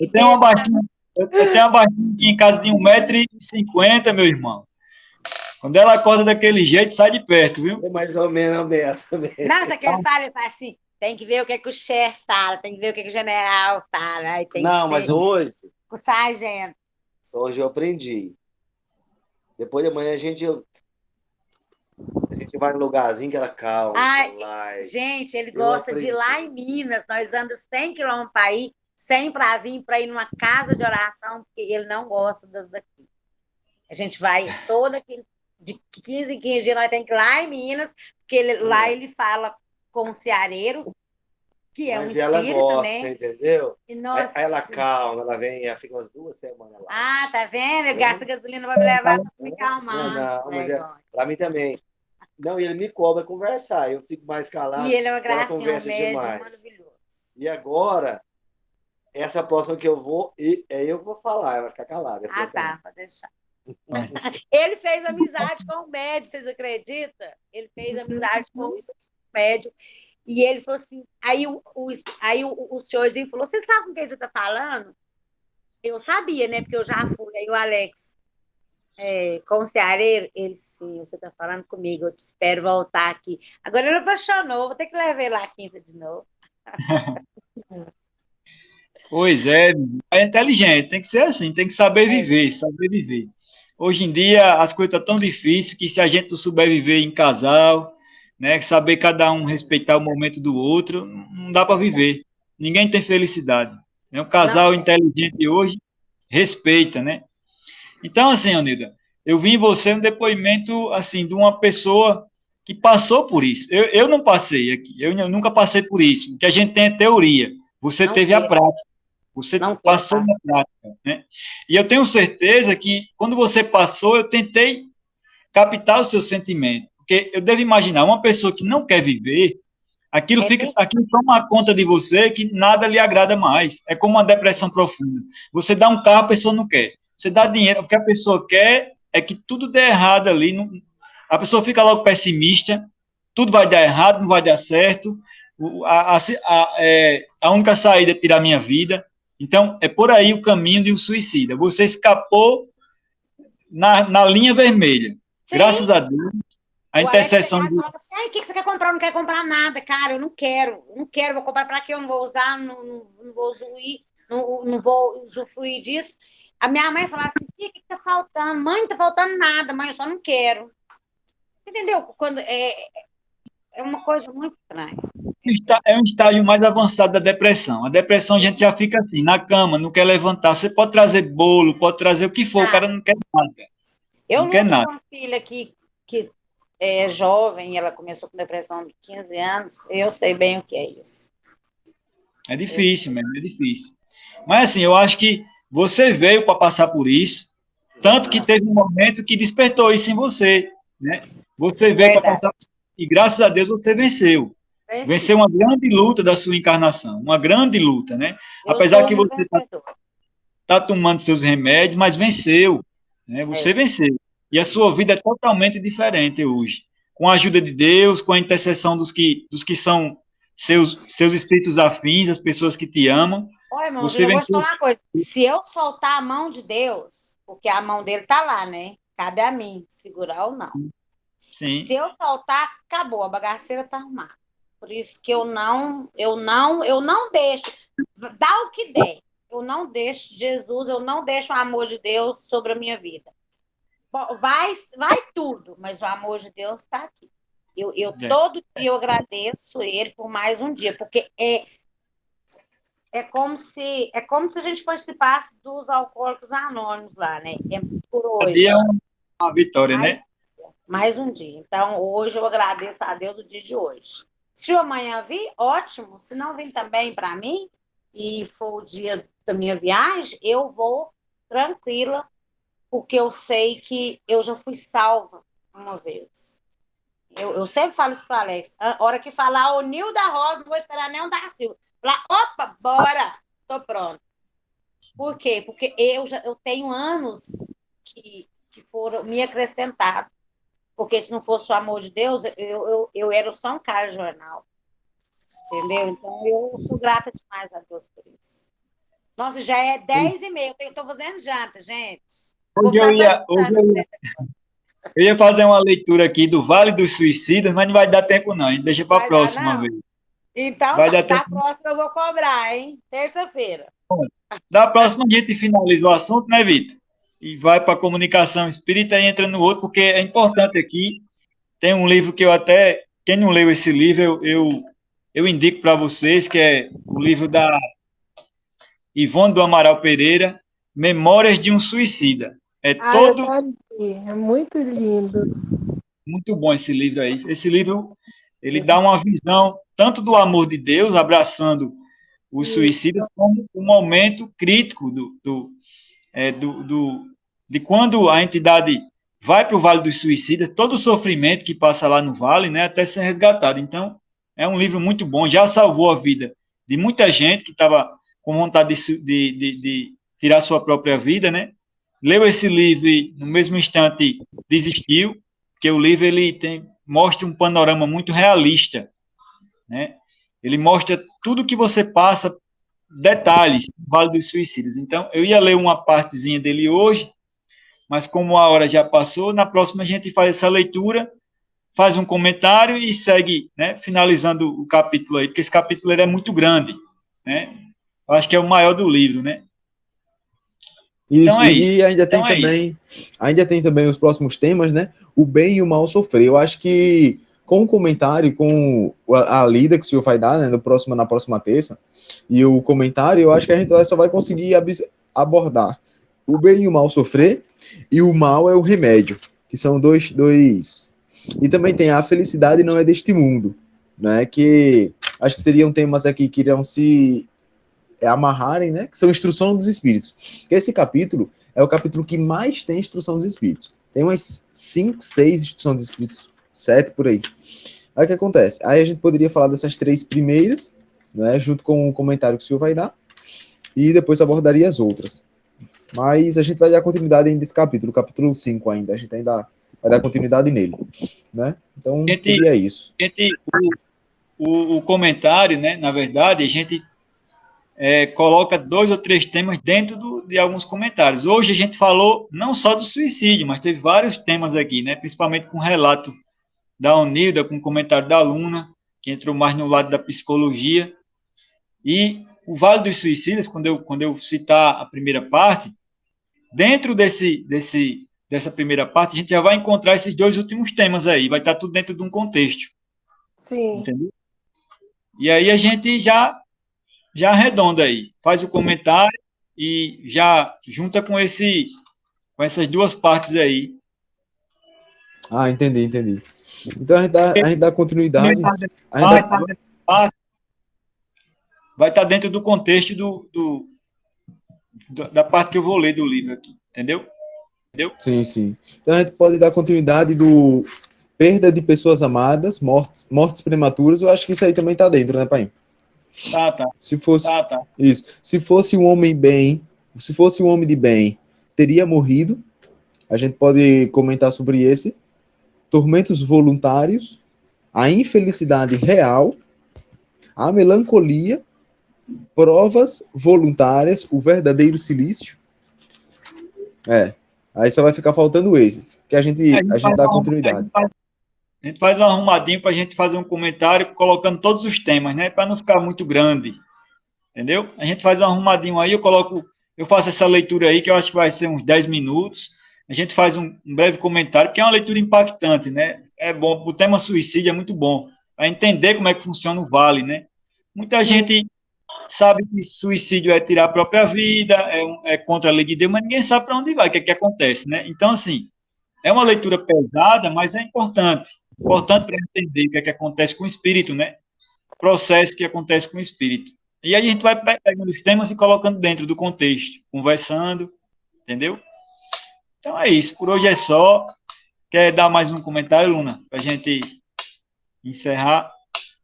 S2: Eu tenho uma baixinha aqui em casa de 1,50 m, meu irmão. Quando ela acorda daquele jeito, sai de perto, viu?
S8: É mais ou menos a minha também.
S7: Nossa, que ele fala assim, tem que ver o que o chefe fala, tem que ver o que o general fala. Aí tem
S8: Não,
S7: que
S8: mas
S7: ser
S8: hoje
S7: o sargento.
S8: eu aprendi. Depois de manhã a gente vai no lugarzinho que era calmo.
S7: Ai, gente, ele gosta de ir lá em Minas. Nós andamos 100 quilômetros para ir, 100 para vir, para ir numa casa de oração, porque ele não gosta das daqui. A gente vai de 15 em 15 dias, nós temos que ir lá em Minas, porque lá ele fala com o ceareiro, que é um
S8: Mas
S7: espírito,
S8: ela gosta,
S7: né?
S8: entendeu?
S7: E, nossa...
S8: Aí ela calma, ela vem, ela fica umas 2 semanas lá.
S7: Ah, tá vendo? Ele gasta gasolina para me levar para me calmar.
S8: Não, mas para mim também. Não, e ele me cobra conversar, eu fico mais calado.
S7: E ele é uma
S8: ela
S7: gracinha, um
S8: conversa
S7: médium
S8: demais.
S7: maravilhoso.
S8: E agora, essa próxima que eu vou, é eu que vou falar, ela vai ficar calada.
S7: Ah, tá, pode deixar. Ele fez amizade com o médium, vocês acreditam? Ele fez amizade com o médium. E ele falou assim, aí o senhorzinho falou, você sabe com quem você está falando? Eu sabia, né? Porque eu já fui. Aí o Alex, com o ceareiro, ele, sim, você está falando comigo, eu te espero voltar aqui. Agora ele apaixonou, vou ter que levar ele lá quinta de novo.
S2: Pois é inteligente, tem que ser assim, tem que saber viver, saber viver. Hoje em dia as coisas estão tão difíceis que se a gente não souber viver em casal, né, saber cada um respeitar o momento do outro, não dá para viver. Ninguém tem felicidade. Né? Um casal inteligente hoje respeita, né? Então, assim, Anida, eu vi em você um depoimento, assim, de uma pessoa que passou por isso. Eu não passei aqui, eu nunca passei por isso. O que a gente tem é teoria. Você teve a prática. Você passou na prática, né? E eu tenho certeza que, quando você passou, eu tentei captar o seu sentimento. Porque eu devo imaginar, uma pessoa que não quer viver, aquilo toma conta de você que nada lhe agrada mais. É como uma depressão profunda. Você dá um carro, a pessoa não quer. Você dá dinheiro, o que a pessoa quer é que tudo dê errado ali. A pessoa fica logo pessimista, tudo vai dar errado, não vai dar certo. A única saída é tirar minha vida. Então, é por aí o caminho de um suicida. Você escapou na linha vermelha. Sim. Graças a Deus. A intercessão.
S7: Assim, o que você quer comprar? Eu não quero comprar nada, cara. Eu não quero, vou comprar para quê? Eu não vou usar, não vou usufruir, não vou usufruir disso. A minha mãe falava assim, o que tá faltando? Mãe, não tá faltando nada, mãe, eu só não quero. Entendeu? Quando é uma coisa muito estranha.
S2: É um estágio mais avançado da depressão. A depressão a gente já fica assim, na cama, não quer levantar. Você pode trazer bolo, pode trazer o que for, o cara não quer nada.
S7: Eu
S2: Não quer
S7: luto
S2: nada.
S7: com uma filha que é jovem, ela começou com depressão de 15 anos, eu sei bem o que é isso.
S2: É difícil mesmo, é difícil. Mas assim, eu acho que você veio para passar por isso, tanto que teve um momento que despertou isso em você, né? Você veio para
S7: Verdade.
S2: passar e graças a Deus você venceu. Venceu uma grande luta da sua encarnação, uma grande luta, né?
S7: Eu
S2: Apesar
S7: sou
S2: que
S7: uma
S2: você
S7: vencedora.
S2: tá tomando seus remédios, mas venceu, né? Você venceu. E a sua vida é totalmente diferente hoje. Com a ajuda de Deus, com a intercessão dos que são seus espíritos afins, as pessoas que te amam,
S7: Olha, irmão,
S2: você
S7: eu vou te
S2: venceu.
S7: falar uma coisa. Se eu soltar a mão de Deus, porque a mão dele tá lá, né? Cabe a mim segurar ou não.
S2: Sim.
S7: Se eu soltar, acabou, a bagaceira tá arrumada. Por isso que eu não deixo, dá o que der. Eu não deixo Jesus, eu não deixo o amor de Deus sobre a minha vida. Vai tudo, mas o amor de Deus está aqui. Todo dia eu agradeço ele por mais um dia, porque é como se a gente participasse dos alcoólicos anônimos lá, né? É por
S2: Cada
S7: hoje.
S2: dia é uma vitória, né?
S7: Mais um dia. Então, hoje eu agradeço a Deus o dia de hoje. Se o amanhã vir, ótimo. Se não vir também para mim, e for o dia da minha viagem, eu vou tranquila, porque eu sei que eu já fui salva uma vez. Eu sempre falo isso para Alex. A hora que falar o Nil da Rosa, não vou esperar nem o da Silva. Falar, opa, bora! Tô pronto. Por quê? Porque eu tenho anos que foram me acrescentados. Porque se não fosse o amor de Deus, eu era o São Carlos Jornal. Entendeu? Então, eu sou grata demais a Deus por isso. Nossa, já é 10h30. Eu estou fazendo janta, gente.
S2: Hoje eu ia fazer uma leitura aqui do Vale dos Suicidas, mas não vai dar tempo, não. A gente deixa para a próxima vez.
S7: Então,
S2: vai dar
S7: da
S2: tempo.
S7: próxima eu vou cobrar, hein? Terça-feira.
S2: Da próxima a gente finaliza o assunto, né, Vitor? E vai para a comunicação espírita e entra no outro, porque é importante aqui. Tem um livro que eu até. Quem não leu esse livro, eu indico para vocês, que é o livro da Ivone do Amaral Pereira, Memórias de um Suicida. É todo.
S6: É muito lindo.
S2: Muito bom esse livro aí. Esse livro, ele dá uma visão tanto do amor de Deus, abraçando os suicidas, como o momento crítico de quando a entidade vai para o Vale dos Suicidas, todo o sofrimento que passa lá no Vale, né, até ser resgatado. Então, é um livro muito bom, já salvou a vida de muita gente que estava com vontade de tirar sua própria vida, né? Leu esse livro e, no mesmo instante, desistiu, porque o livro mostra um panorama muito realista, né? Ele mostra tudo que você passa, detalhes do Vale dos Suicidas. Então, eu ia ler uma partezinha dele hoje, mas como a hora já passou, na próxima a gente faz essa leitura, faz um comentário e segue, né, finalizando o capítulo aí, porque esse capítulo ele é muito grande, né? Eu acho que é o maior do livro, né?
S5: Isso,
S2: então é
S5: e
S2: isso.
S5: Ainda tem também os próximos temas, né? O bem e o mal sofrer. Eu acho que com o comentário, com a lida que o senhor vai dar, né, na próxima terça, e o comentário, eu acho que a gente só vai conseguir abordar o bem e o mal sofrer, e o mal é o remédio, que são dois. E também tem a felicidade não é deste mundo, né? Que acho que seriam temas aqui que irão se amarrarem, né? Que são instrução dos espíritos. Que esse capítulo é o capítulo que mais tem instrução dos espíritos. Tem umas 5, 6 instruções dos espíritos, 7 por aí. Aí o que acontece? Aí a gente poderia falar dessas 3 primeiras, né? Junto com o comentário que o senhor vai dar, e depois abordaria as outras. Mas a gente vai dar continuidade ainda nesse capítulo, capítulo 5 ainda. A gente ainda vai dar continuidade nele, né? Então seria isso.
S2: O comentário, né? Na verdade, a gente coloca 2 ou 3 temas dentro de alguns comentários. Hoje a gente falou não só do suicídio, mas teve vários temas aqui, né? Principalmente com o relato da Onilda, com o comentário da Luna, que entrou mais no lado da psicologia. E o Vale dos Suicidas, quando eu citar a primeira parte, dentro dessa primeira parte, a gente já vai encontrar esses 2 últimos temas aí, vai estar tudo dentro de um contexto.
S6: Sim.
S2: Entendeu? E aí a gente já arredonda aí, faz o comentário e já junta com essas 2 partes aí.
S5: Ah, entendi. Então a gente dá continuidade.
S2: Vai estar dentro do contexto da parte que eu vou ler do livro aqui, entendeu?
S5: Sim. Então a gente pode dar continuidade do perda de pessoas amadas, mortes prematuras. Eu acho que isso aí também está dentro, né, pai?
S2: Tá.
S5: Se fosse isso, se fosse um homem de bem, teria morrido. A gente pode comentar sobre esse. Tormentos voluntários, a infelicidade real, a melancolia, provas voluntárias, o verdadeiro silício. Aí só vai ficar faltando esses, que a gente dá continuidade.
S2: A gente faz um arrumadinho para a gente fazer um comentário colocando todos os temas, né? Para não ficar muito grande. Entendeu? A gente faz um arrumadinho aí, eu faço essa leitura aí, que eu acho que vai ser uns 10 minutos. A gente faz um breve comentário, porque é uma leitura impactante, né? É bom, o tema suicídio é muito bom, para entender como é que funciona o vale, né? Muita gente sabe que suicídio é tirar a própria vida, é contra a lei de Deus, mas ninguém sabe para onde vai, o que é que acontece, né? Então, assim, é uma leitura pesada, mas é importante para entender o que é que acontece com o espírito, né? O processo que acontece com o espírito. E aí a gente vai pegando os temas e colocando dentro do contexto, conversando, entendeu? Então é isso, por hoje é só. Quer dar mais um comentário, Luna, para a gente encerrar?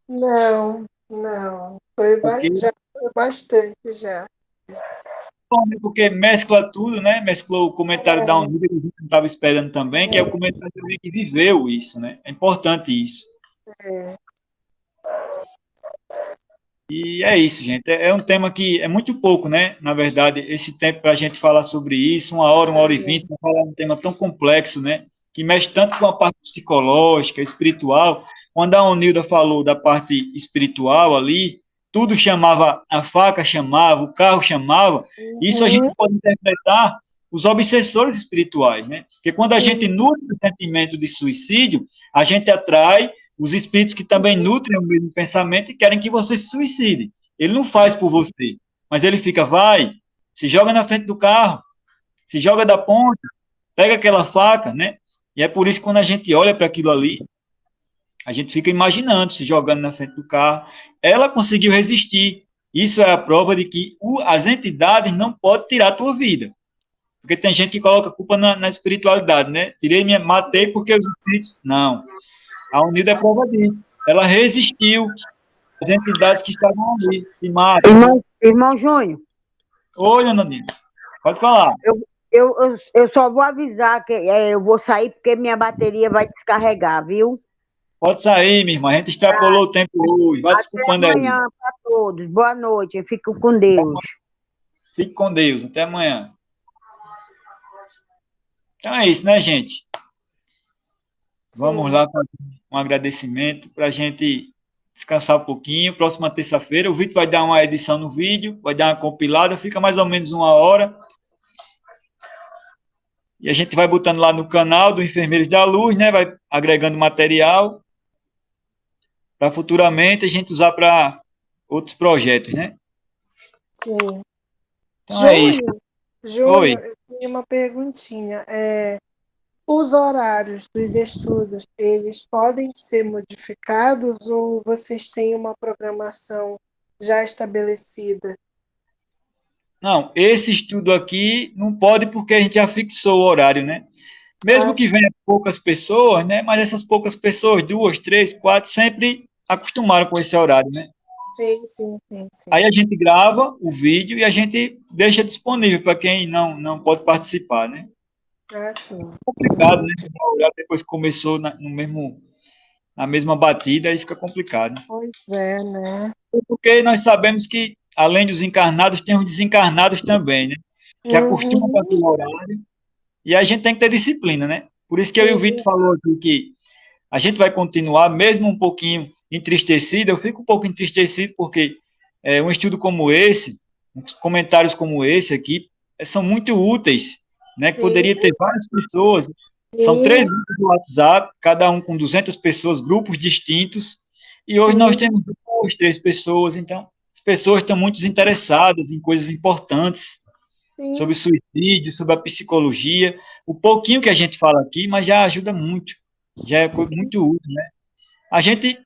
S6: Não. Já foi bastante, já.
S2: Porque mescla tudo, né? Mesclou o comentário da Unida, que a gente não estava esperando também, que é o comentário de alguém que viveu isso, né? É importante isso. E é isso, gente. É um tema que é muito pouco, né? Na verdade, esse tempo para a gente falar sobre isso, 1 hora e 20, para falar de um tema tão complexo, né? Que mexe tanto com a parte psicológica, espiritual. Quando a Onilda falou da parte espiritual ali, tudo chamava, a faca chamava, o carro chamava. Isso a gente pode interpretar os obsessores espirituais, né? Porque quando a gente nutre o sentimento de suicídio, a gente atrai os espíritos que também nutrem o mesmo pensamento e querem que você se suicide. Ele não faz por você, mas ele fica, vai, se joga na frente do carro, se joga da ponta, pega aquela faca, né? E é por isso que quando a gente olha para aquilo ali, a gente fica imaginando, se jogando na frente do carro. Ela conseguiu resistir. Isso é a prova de que as entidades não podem tirar a tua vida. Porque tem gente que coloca a culpa na espiritualidade, né? Matei porque os espíritos... Não. A Unida é prova disso. Ela resistiu às entidades que estavam ali e matam.
S4: Irmão Júnior.
S2: Oi, Ananina. Pode falar.
S4: Eu só vou avisar que eu vou sair porque minha bateria vai descarregar, viu?
S2: Pode sair, minha irmã. A gente extrapolou o tempo hoje. Vai desculpando aí.
S4: Até amanhã para todos. Boa noite. Fico com Deus.
S2: Fique com Deus. Até amanhã. Então é isso, né, gente? Vamos lá fazer um agradecimento para a gente descansar um pouquinho. Próxima terça-feira, o Vitor vai dar uma edição no vídeo, vai dar uma compilada, fica mais ou menos 1 hora. E a gente vai botando lá no canal do Enfermeiros da Luz, né? Vai agregando material para futuramente a gente usar para outros projetos, né?
S6: Sim.
S2: Então é isso.
S6: Júnior, eu tenho uma perguntinha. Os horários dos estudos, eles podem ser modificados ou vocês têm uma programação já estabelecida?
S2: Não, esse estudo aqui não pode porque a gente já fixou o horário, né? Mesmo que venham poucas pessoas, né? Mas essas poucas pessoas, 2, 3, 4, sempre acostumaram com esse horário, né?
S6: Sim.
S2: Aí a gente grava o vídeo e a gente deixa disponível para quem não pode participar, né?
S6: Sim.
S2: É complicado, né? Depois começou na mesma batida, aí fica complicado.
S6: Pois é, né?
S2: Porque nós sabemos que, além dos encarnados, tem os desencarnados também, né? Que acostumam com aquele horário. E a gente tem que ter disciplina, né? Por isso que eu e o Vitor falou aqui que a gente vai continuar, mesmo um pouquinho entristecido. Eu fico um pouco entristecido porque um estudo como esse, comentários como esse aqui, são muito úteis né? Que
S6: Sim,
S2: poderia ter várias pessoas. São
S6: sim,
S2: 3 grupos do WhatsApp, cada um com 200 pessoas, grupos distintos. E hoje nós
S6: sim,
S2: temos 2, 3 pessoas. Então, as pessoas estão muito interessadas em coisas importantes
S6: sim,
S2: sobre suicídio, sobre a psicologia. O pouquinho que a gente fala aqui, mas já ajuda muito. Já é
S6: sim,
S2: muito útil, né? A gente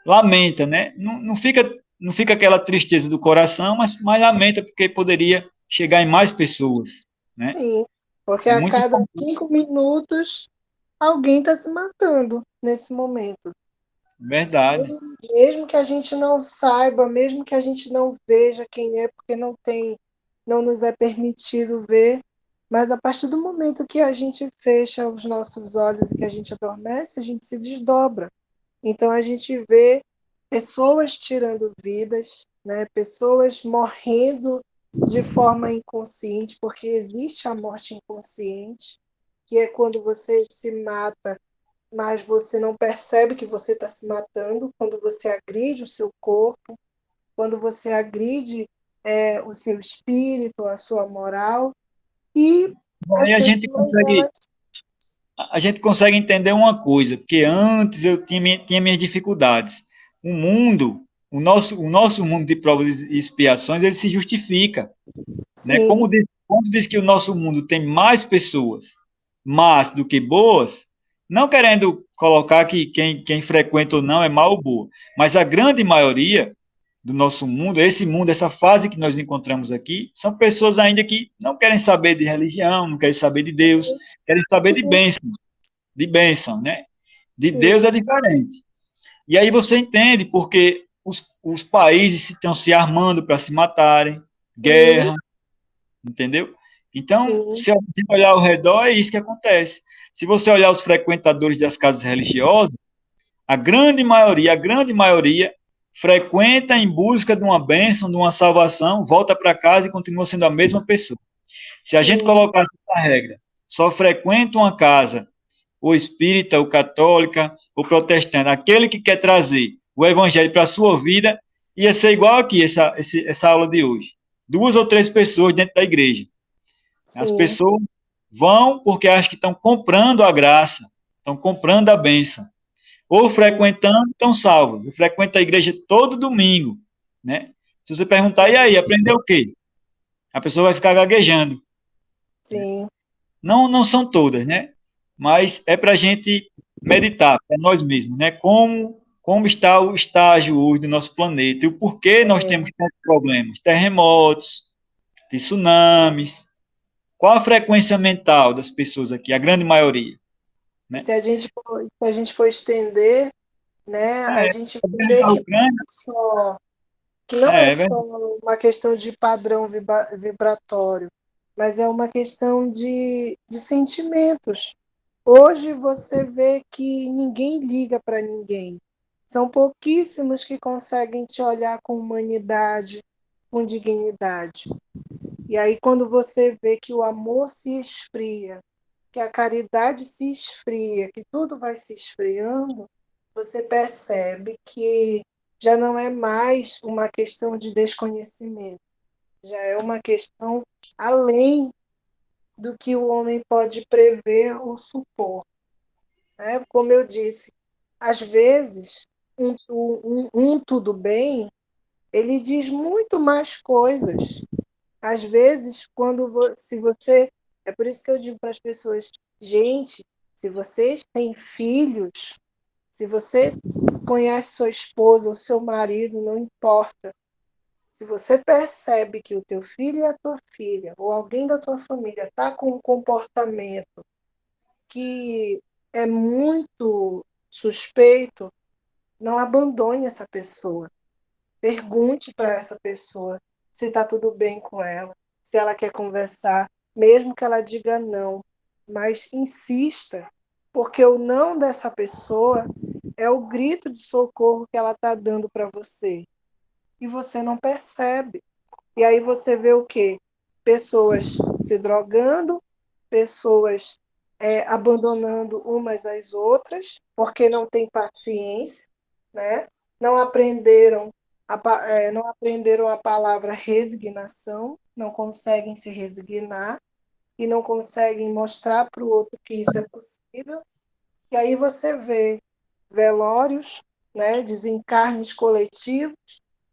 S2: lamenta, né? Não fica aquela tristeza do coração, mas lamenta porque poderia chegar em mais pessoas, né?
S6: sim. Porque
S2: É
S6: a
S2: muito
S6: cada
S2: importante,
S6: 5 minutos alguém está se matando nesse momento.
S2: verdade,
S6: Mesmo que a gente não saiba, mesmo que a gente não veja quem é, porque não nos é permitido ver, mas a partir do momento que a gente fecha os nossos olhos e que a gente adormece, a gente se desdobra. Então a gente vê pessoas tirando vidas, né? Pessoas morrendo de forma inconsciente, porque existe a morte inconsciente, que é quando você se mata, mas você não percebe que você está se matando, quando você agride o seu corpo, quando você agride o seu espírito, a sua moral, e as
S2: aí
S6: pessoas, elas,
S2: a gente consegue entender uma coisa, porque antes eu tinha minhas dificuldades. O nosso mundo de provas e expiações, ele se justifica, né?
S6: sim,
S2: Quando diz que o nosso mundo tem mais pessoas más do que boas, não querendo colocar que quem frequenta ou não é mal ou boa, mas a grande maioria do nosso mundo, esse mundo, essa fase que nós encontramos aqui, são pessoas ainda que não querem saber de religião, não querem saber de Deus, querem saber
S6: sim,
S2: de bênção, né? De Deus
S6: sim,
S2: é diferente. E aí você entende porque os países estão se armando para se matarem,
S6: sim,
S2: guerra, entendeu? Então,
S6: sim,
S2: se a gente olhar ao redor, é isso que acontece. Se você olhar os frequentadores das casas religiosas, a grande maioria frequenta em busca de uma bênção, de uma salvação, volta para casa e continua sendo a mesma pessoa. Se a gente
S6: sim,
S2: colocasse essa regra, só frequenta uma casa, ou espírita, ou católica, ou protestante, aquele que quer trazer o evangelho para a sua vida, ia ser igual aqui, essa aula de hoje. 2 ou 3 pessoas dentro da igreja. As
S6: sim,
S2: pessoas vão porque acham que estão comprando a graça, estão comprando a bênção. Ou
S6: sim,
S2: frequentando, estão salvos. Eu frequento a igreja todo domingo, né? Se você perguntar, e aí, aprendeu o quê? A pessoa vai ficar gaguejando.
S6: sim,
S2: Não são todas, né? Mas é para a gente meditar, para nós mesmos, né? Como está o estágio hoje do nosso planeta e o porquê nós
S6: é.
S2: temos tantos problemas, terremotos, tsunamis. Qual a frequência mental das pessoas aqui? A grande maioria,
S6: E
S2: né?
S6: se a gente for estender, né, a
S2: É,
S6: gente
S2: a
S6: vai
S2: guerra
S6: ver
S2: da Ucrânia,
S6: que não é
S2: é
S6: só
S2: verdade.
S6: uma questão de padrão vibratório, mas é uma questão de sentimentos. Hoje você vê que ninguém liga para ninguém. São pouquíssimos que conseguem te olhar com humanidade, com dignidade. E aí, quando você vê que o amor se esfria, que a caridade se esfria, que tudo vai se esfriando, você percebe que já não é mais uma questão de desconhecimento, já é uma questão além do que o homem pode prever ou supor. Né? Como eu disse, às vezes, um tudo bem, ele diz muito mais coisas. Às vezes, se você. É por isso que eu digo para as pessoas: gente, se vocês têm filhos, se você conhece sua esposa ou seu marido, não importa. Se você percebe que o teu filho e a tua filha, ou alguém da tua família, está com um comportamento que é muito suspeito, não abandone essa pessoa. Pergunte para essa pessoa se está tudo bem com ela, se ela quer conversar, mesmo que ela diga não, mas insista, porque o não dessa pessoa é o grito de socorro que ela está dando para você e você não percebe. E aí você vê o quê? Pessoas se drogando, pessoas abandonando umas às outras, porque não têm paciência, né? Não aprenderam não aprenderam a palavra resignação, não conseguem se resignar, e não conseguem mostrar para o outro que isso é possível. E aí você vê velórios, né, desencarnes coletivos,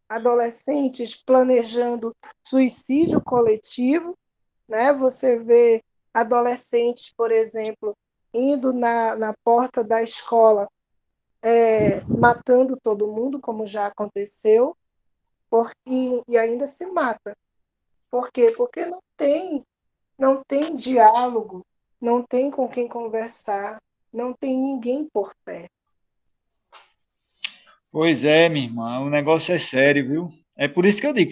S6: adolescentes planejando suicídio coletivo, né? Você vê adolescentes, por exemplo, indo na porta da escola, matando todo mundo, como já aconteceu, e ainda se mata. Por quê? Porque não tem diálogo, não tem com quem conversar, não tem ninguém por perto.
S2: Pois é, minha irmã, o negócio é sério, viu? É por isso que eu digo,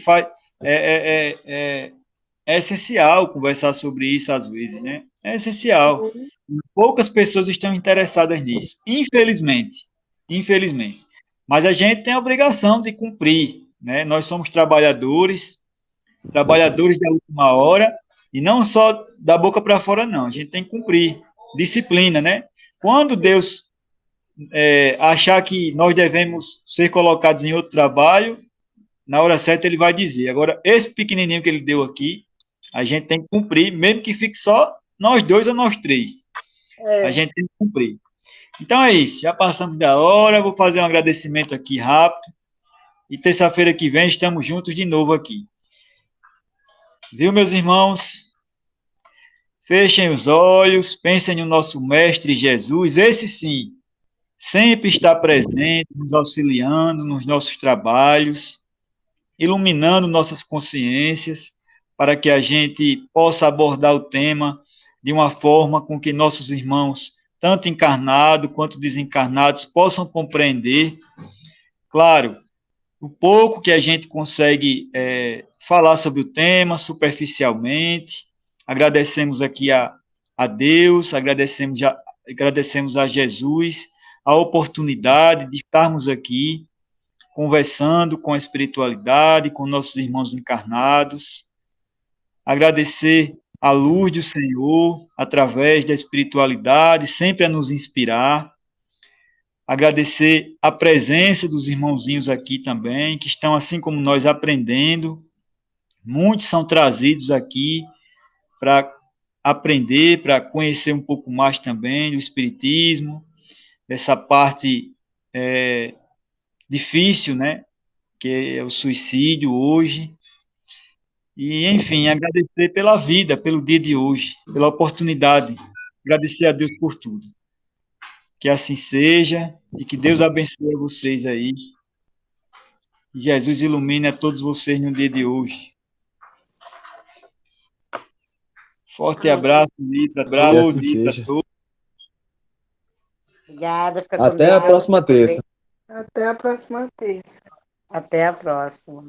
S2: é essencial conversar sobre isso às vezes, né? É essencial. Poucas pessoas estão interessadas nisso, infelizmente. Infelizmente. Mas a gente tem a obrigação de cumprir, né? Nós somos trabalhadores da última hora, e não só da boca para fora, não. A gente tem que cumprir. Disciplina, né? Quando Deus achar que nós devemos ser colocados em outro trabalho, na hora certa ele vai dizer. Agora, esse pequenininho que ele deu aqui, a gente tem que cumprir, mesmo que fique só nós dois ou nós três. A gente tem que cumprir. Então é isso, já passamos da hora, vou fazer um agradecimento aqui rápido, e terça-feira que vem estamos juntos de novo aqui. Viu, meus irmãos? Fechem os olhos, pensem no nosso Mestre Jesus, esse sim, sempre está presente, nos auxiliando nos nossos trabalhos, iluminando nossas consciências, para que a gente possa abordar o tema de uma forma com que nossos irmãos, tanto encarnados quanto desencarnados, possam compreender. Claro, o pouco que a gente consegue falar sobre o tema, superficialmente. Agradecemos aqui a Deus, agradecemos a Jesus a oportunidade de estarmos aqui conversando com a espiritualidade, com nossos irmãos encarnados. Agradecer a luz do Senhor, através da espiritualidade, sempre a nos inspirar. Agradecer a presença dos irmãozinhos aqui também, que estão, assim como nós, aprendendo. Muitos são trazidos aqui para aprender, para conhecer um pouco mais também do Espiritismo, dessa parte difícil, né, que é o suicídio hoje. E, enfim, agradecer pela vida, pelo dia de hoje, pela oportunidade. Agradecer a Deus por tudo. Que assim seja e que Deus abençoe vocês aí. E Jesus ilumine a todos vocês no dia de hoje. Forte abraço, Lita,
S5: Que assim seja.
S7: Obrigada. Fica com
S5: Até a
S7: Deus.
S5: próxima terça.
S6: Até a próxima terça.
S7: Até a próxima.